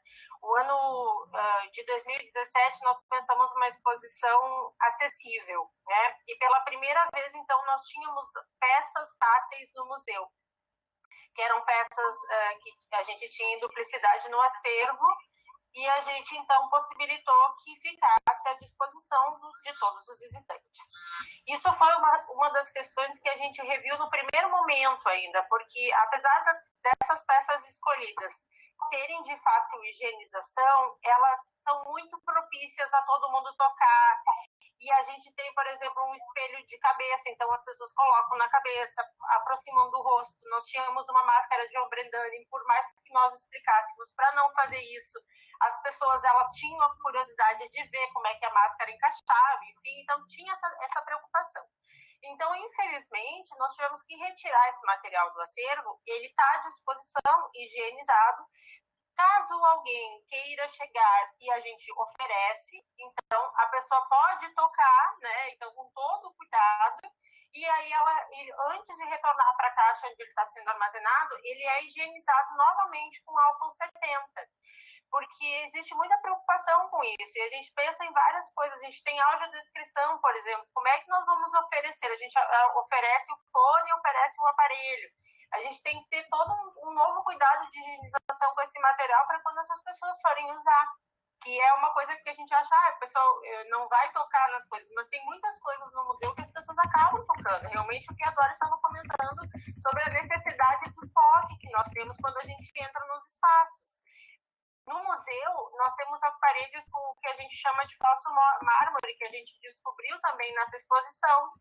O ano de 2017 nós pensamos uma exposição acessível, né? E pela primeira vez, então, nós tínhamos peças táteis no museu, que eram peças que a gente tinha em duplicidade no acervo, e a gente, então, possibilitou que ficasse à disposição de todos os visitantes. Isso foi uma das questões que a gente reviu no primeiro momento ainda, porque apesar dessas peças escolhidas serem de fácil higienização, elas são muito propícias a todo mundo tocar. E a gente tem, por exemplo, um espelho de cabeça, então as pessoas colocam na cabeça, aproximam do rosto. Nós tínhamos uma máscara de ombrendane, por mais que nós explicássemos para não fazer isso, as pessoas elas tinham a curiosidade de ver como é que a máscara encaixava, enfim, então tinha essa preocupação. Então, infelizmente, nós tivemos que retirar esse material do acervo, ele está à disposição, higienizado. Caso alguém queira chegar e a gente oferece, então a pessoa pode tocar, né? Então, com todo o cuidado, e aí antes de retornar para a caixa onde ele está sendo armazenado, ele é higienizado novamente com álcool 70. Porque existe muita preocupação com isso, e a gente pensa em várias coisas. A gente tem audiodescrição, por exemplo, como é que nós vamos oferecer? A gente oferece o fone, oferece um aparelho. A gente tem que ter todo um novo cuidado de higienização com esse material para quando essas pessoas forem usar. Que é uma coisa que a gente acha, o pessoal não vai tocar nas coisas, mas tem muitas coisas no museu que as pessoas acabam tocando. Realmente o que a Dora estava comentando sobre a necessidade do toque que nós temos quando a gente entra nos espaços. No museu, nós temos as paredes com o que a gente chama de falso mármore, que a gente descobriu também nessa exposição.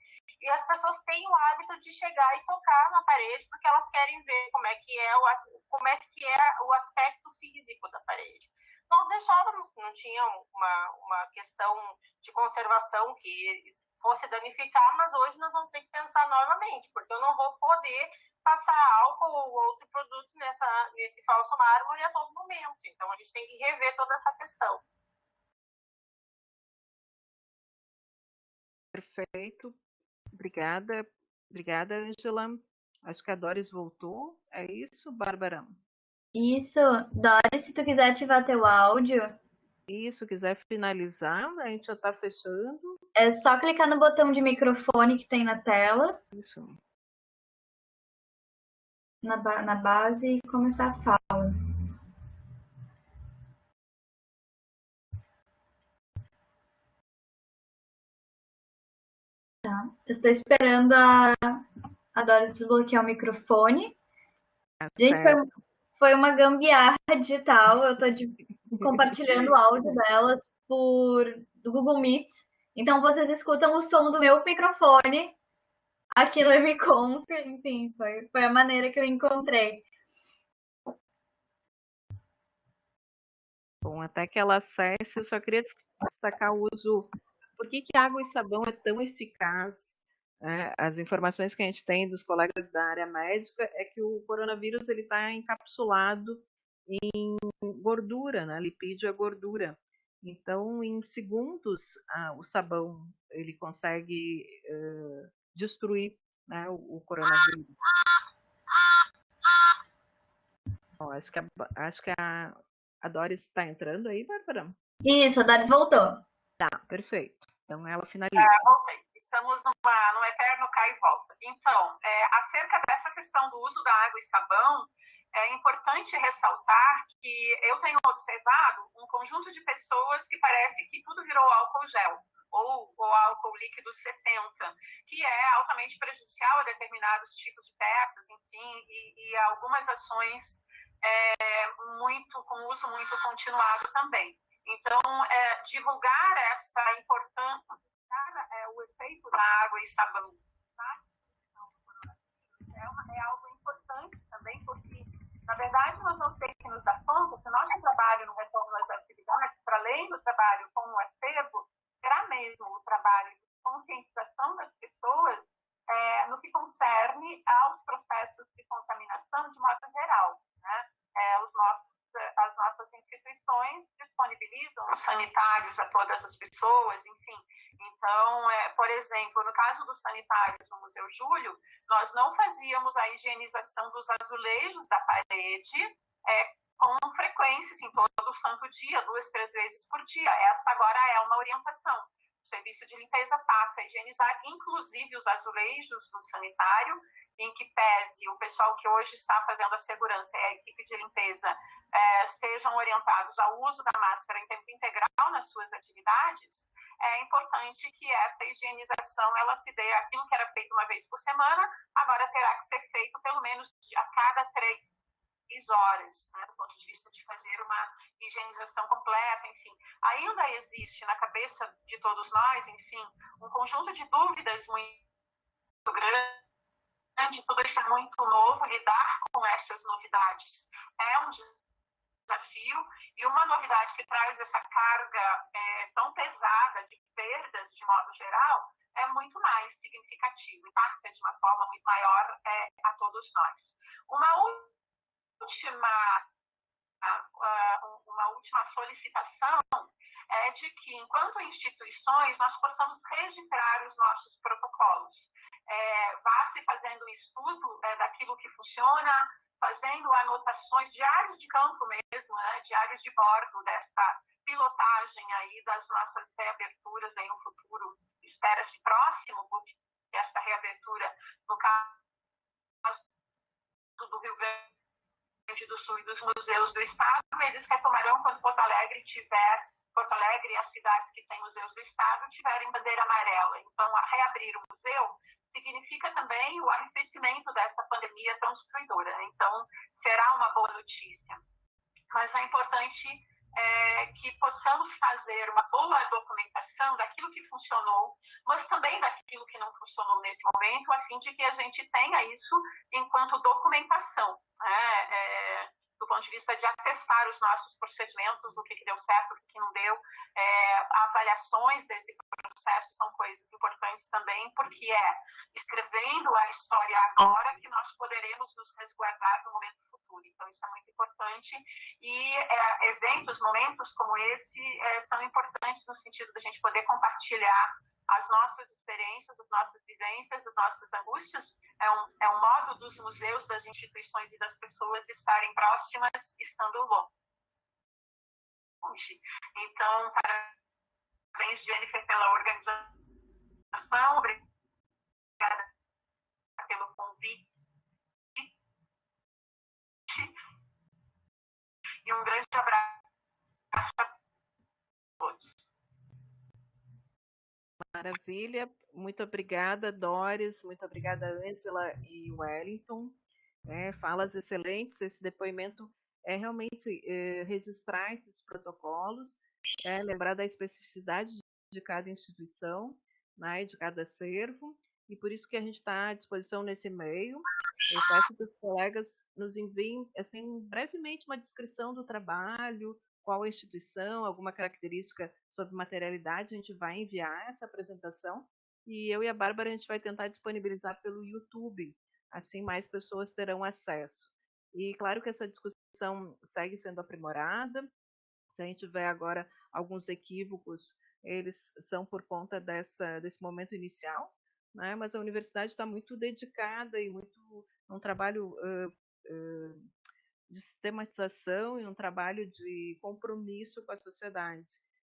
E as pessoas têm o hábito de chegar e tocar na parede, porque elas querem ver como é que é o aspecto físico da parede. Nós deixávamos, não tinha uma questão de conservação que fosse danificar, mas hoje nós vamos ter que pensar novamente, porque eu não vou poder passar álcool ou outro produto nesse falso mármore a todo momento. Então, a gente tem que rever toda essa questão. Perfeito. Obrigada. Obrigada, Ângela. Acho que a Doris voltou. É isso, Bárbara? Isso. Doris, se tu quiser ativar teu áudio. Isso, quiser finalizar, a gente já está fechando. É só clicar no botão de microfone que tem na tela. Isso. Na base e começar a fala. Tá. Eu estou esperando a Doris desbloquear o microfone. Gente, foi uma gambiarra digital. Eu estou compartilhando o áudio delas do Google Meet. Então, vocês escutam o som do meu microfone aqui no EmiConf. Enfim, foi a maneira que eu encontrei. Bom, até que ela acesse, eu só queria destacar o uso. Por que água e sabão é tão eficaz? As informações que a gente tem dos colegas da área médica é que o coronavírus ele está encapsulado em gordura, né? Lipídio é gordura. Então, em segundos, o sabão ele consegue destruir, né, o coronavírus. Ó, acho que a Doris está entrando aí, Bárbara? Isso, a Doris voltou. Tá, perfeito. Então ela finaliza. Voltei. Estamos no eterno cai e volta. Então, acerca dessa questão do uso da água e sabão, é importante ressaltar que eu tenho observado um conjunto de pessoas que parece que tudo virou álcool gel ou álcool líquido 70, que é altamente prejudicial a determinados tipos de peças, enfim, e algumas ações com uso muito continuado também. Então, divulgar essa importância, o efeito da água e sabão, tá? É algo importante também, porque, na verdade, nós vamos ter que nos dar conta que o nosso trabalho no retorno às atividades, para além do trabalho com o acervo, será mesmo o trabalho de conscientização das pessoas no que concerne aos processos de contaminação de modo geral, né? As nossas instituições disponibilizam os sanitários a todas as pessoas, enfim, Então, por exemplo, no caso dos sanitários no Museu Júlio, nós não fazíamos a higienização dos azulejos da parede com frequência, assim, todo santo dia, 2, 3 vezes por dia. Esta agora é uma orientação. O serviço de limpeza passa a higienizar, inclusive, os azulejos do sanitário, em que pese o pessoal que hoje está fazendo a segurança e a equipe de limpeza estejam orientados ao uso da máscara em tempo integral nas suas atividades, é importante que essa higienização ela se dê. Aquilo que era feito uma vez por semana, agora terá que ser feito pelo menos a cada 3 horas, né, do ponto de vista de fazer uma higienização completa, enfim. Ainda existe na cabeça de todos nós, enfim, um conjunto de dúvidas muito grande, tudo isso é muito novo, lidar com essas novidades é um desafio, e uma novidade que traz essa carga tão pesada de perdas, de modo geral, é muito mais significativo, impacta de uma forma muito maior a todos nós. Uma última solicitação é de que, enquanto instituições, nós possamos registrar os nossos protocolos. Vá-se fazendo um estudo daquilo que funciona, fazendo anotações, diários de campo mesmo, né, diários de bordo dessa pilotagem aí das nossas reaberturas em um futuro, espera-se próximo, porque essa reabertura, no caso do Rio Grande do Sul e dos museus do Estado, eles retomarão quando Porto Alegre e as cidades que têm museus do Estado tiverem bandeira amarela. Então, reabrir o museu significa também o arrefecimento dessa pandemia tão destruidora. Então, será uma boa notícia. Mas é importante que possamos fazer uma boa documentação daquilo que funcionou, mas também daquilo que não funcionou nesse momento, a fim de que a gente tenha isso enquanto documentação, né? Do ponto de vista de atestar os nossos procedimentos, o que deu certo, o que não deu. Avaliações desse processo são coisas importantes também, porque escrevendo a história agora que nós poderemos nos resguardar no momento futuro. Então, isso é muito importante. E eventos, momentos como esse são importantes no sentido de a gente poder compartilhar as nossas experiências, as nossas vivências, as nossas angústias. É um modo dos museus, das instituições e das pessoas estarem próximas, estando longe. Então, parabéns, Jennifer, pela organização, obrigada pelo convite e um grande abraço a todos. Maravilha, muito obrigada, Doris, muito obrigada, Ângela e Wellington. Falas excelentes, esse depoimento é realmente registrar esses protocolos, lembrar da especificidade de cada instituição, né, de cada acervo, e por isso que a gente está à disposição nesse e-mail. Eu peço que os colegas nos enviem, assim, brevemente uma descrição do trabalho, qual a instituição, alguma característica sobre materialidade, a gente vai enviar essa apresentação, e eu e a Bárbara a gente vai tentar disponibilizar pelo YouTube, assim mais pessoas terão acesso. E claro que essa discussão segue sendo aprimorada. Se a gente tiver agora alguns equívocos, eles são por conta desse momento inicial, né? Mas a universidade está muito dedicada e um trabalho de sistematização e um trabalho de compromisso com a sociedade,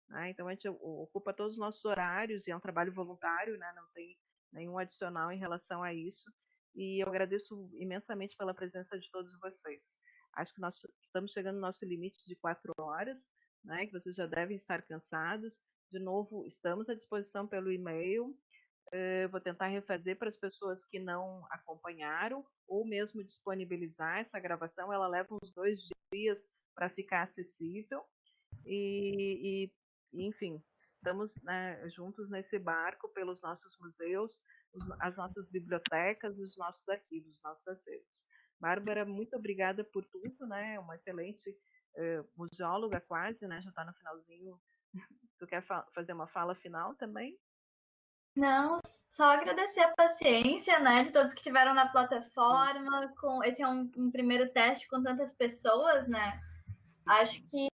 né? Então a gente ocupa todos os nossos horários e é um trabalho voluntário, né? Não tem nenhum adicional em relação a isso. E eu agradeço imensamente pela presença de todos vocês. Acho que nós estamos chegando no nosso limite de 4 horas, né, que vocês já devem estar cansados. De novo, estamos à disposição pelo e-mail. Vou tentar refazer para as pessoas que não acompanharam, ou mesmo disponibilizar essa gravação. Ela leva uns 2 dias para ficar acessível. Enfim, estamos, né, juntos nesse barco pelos nossos museus, as nossas bibliotecas, os nossos arquivos, os nossos acervos. Bárbara, muito obrigada por tudo, né? Uma excelente museóloga quase, né? Já está no finalzinho. Tu quer fazer uma fala final também? Não, só agradecer a paciência, né, de todos que estiveram na plataforma. Esse é um primeiro teste com tantas pessoas, né? Acho que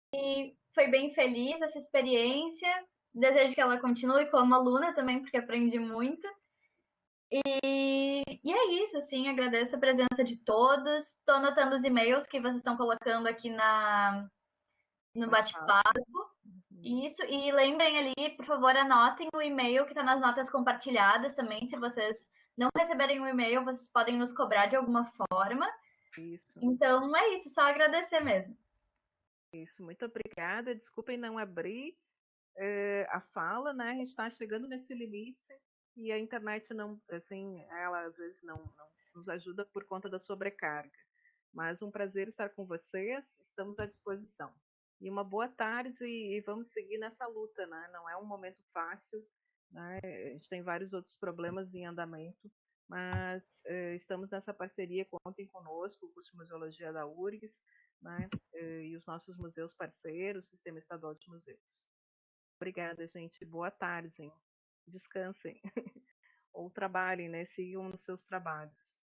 foi bem feliz essa experiência. desejo que ela continue como aluna também, porque aprendi muito. E é isso, assim, agradeço a presença de todos. Estou anotando os e-mails que vocês estão colocando aqui no bate-papo. Isso, e lembrem ali, por favor, anotem o e-mail que está nas notas compartilhadas também. Se vocês não receberem o e-mail, vocês podem nos cobrar de alguma forma. Isso. Então é isso, só agradecer mesmo. Isso, muito obrigada. Desculpem não abrir a fala, né? A gente está chegando nesse limite e a internet não, assim, ela às vezes não nos ajuda por conta da sobrecarga. Mas um prazer estar com vocês, estamos à disposição. E uma boa tarde e vamos seguir nessa luta, né? Não é um momento fácil, né? A gente tem vários outros problemas em andamento, mas estamos nessa parceria, contem conosco, o curso de Museologia da URGS, né? E os nossos museus parceiros, Sistema Estadual de Museus. Obrigada, gente. Boa tarde. Descansem. Ou trabalhem, né? Sigam nos seus trabalhos.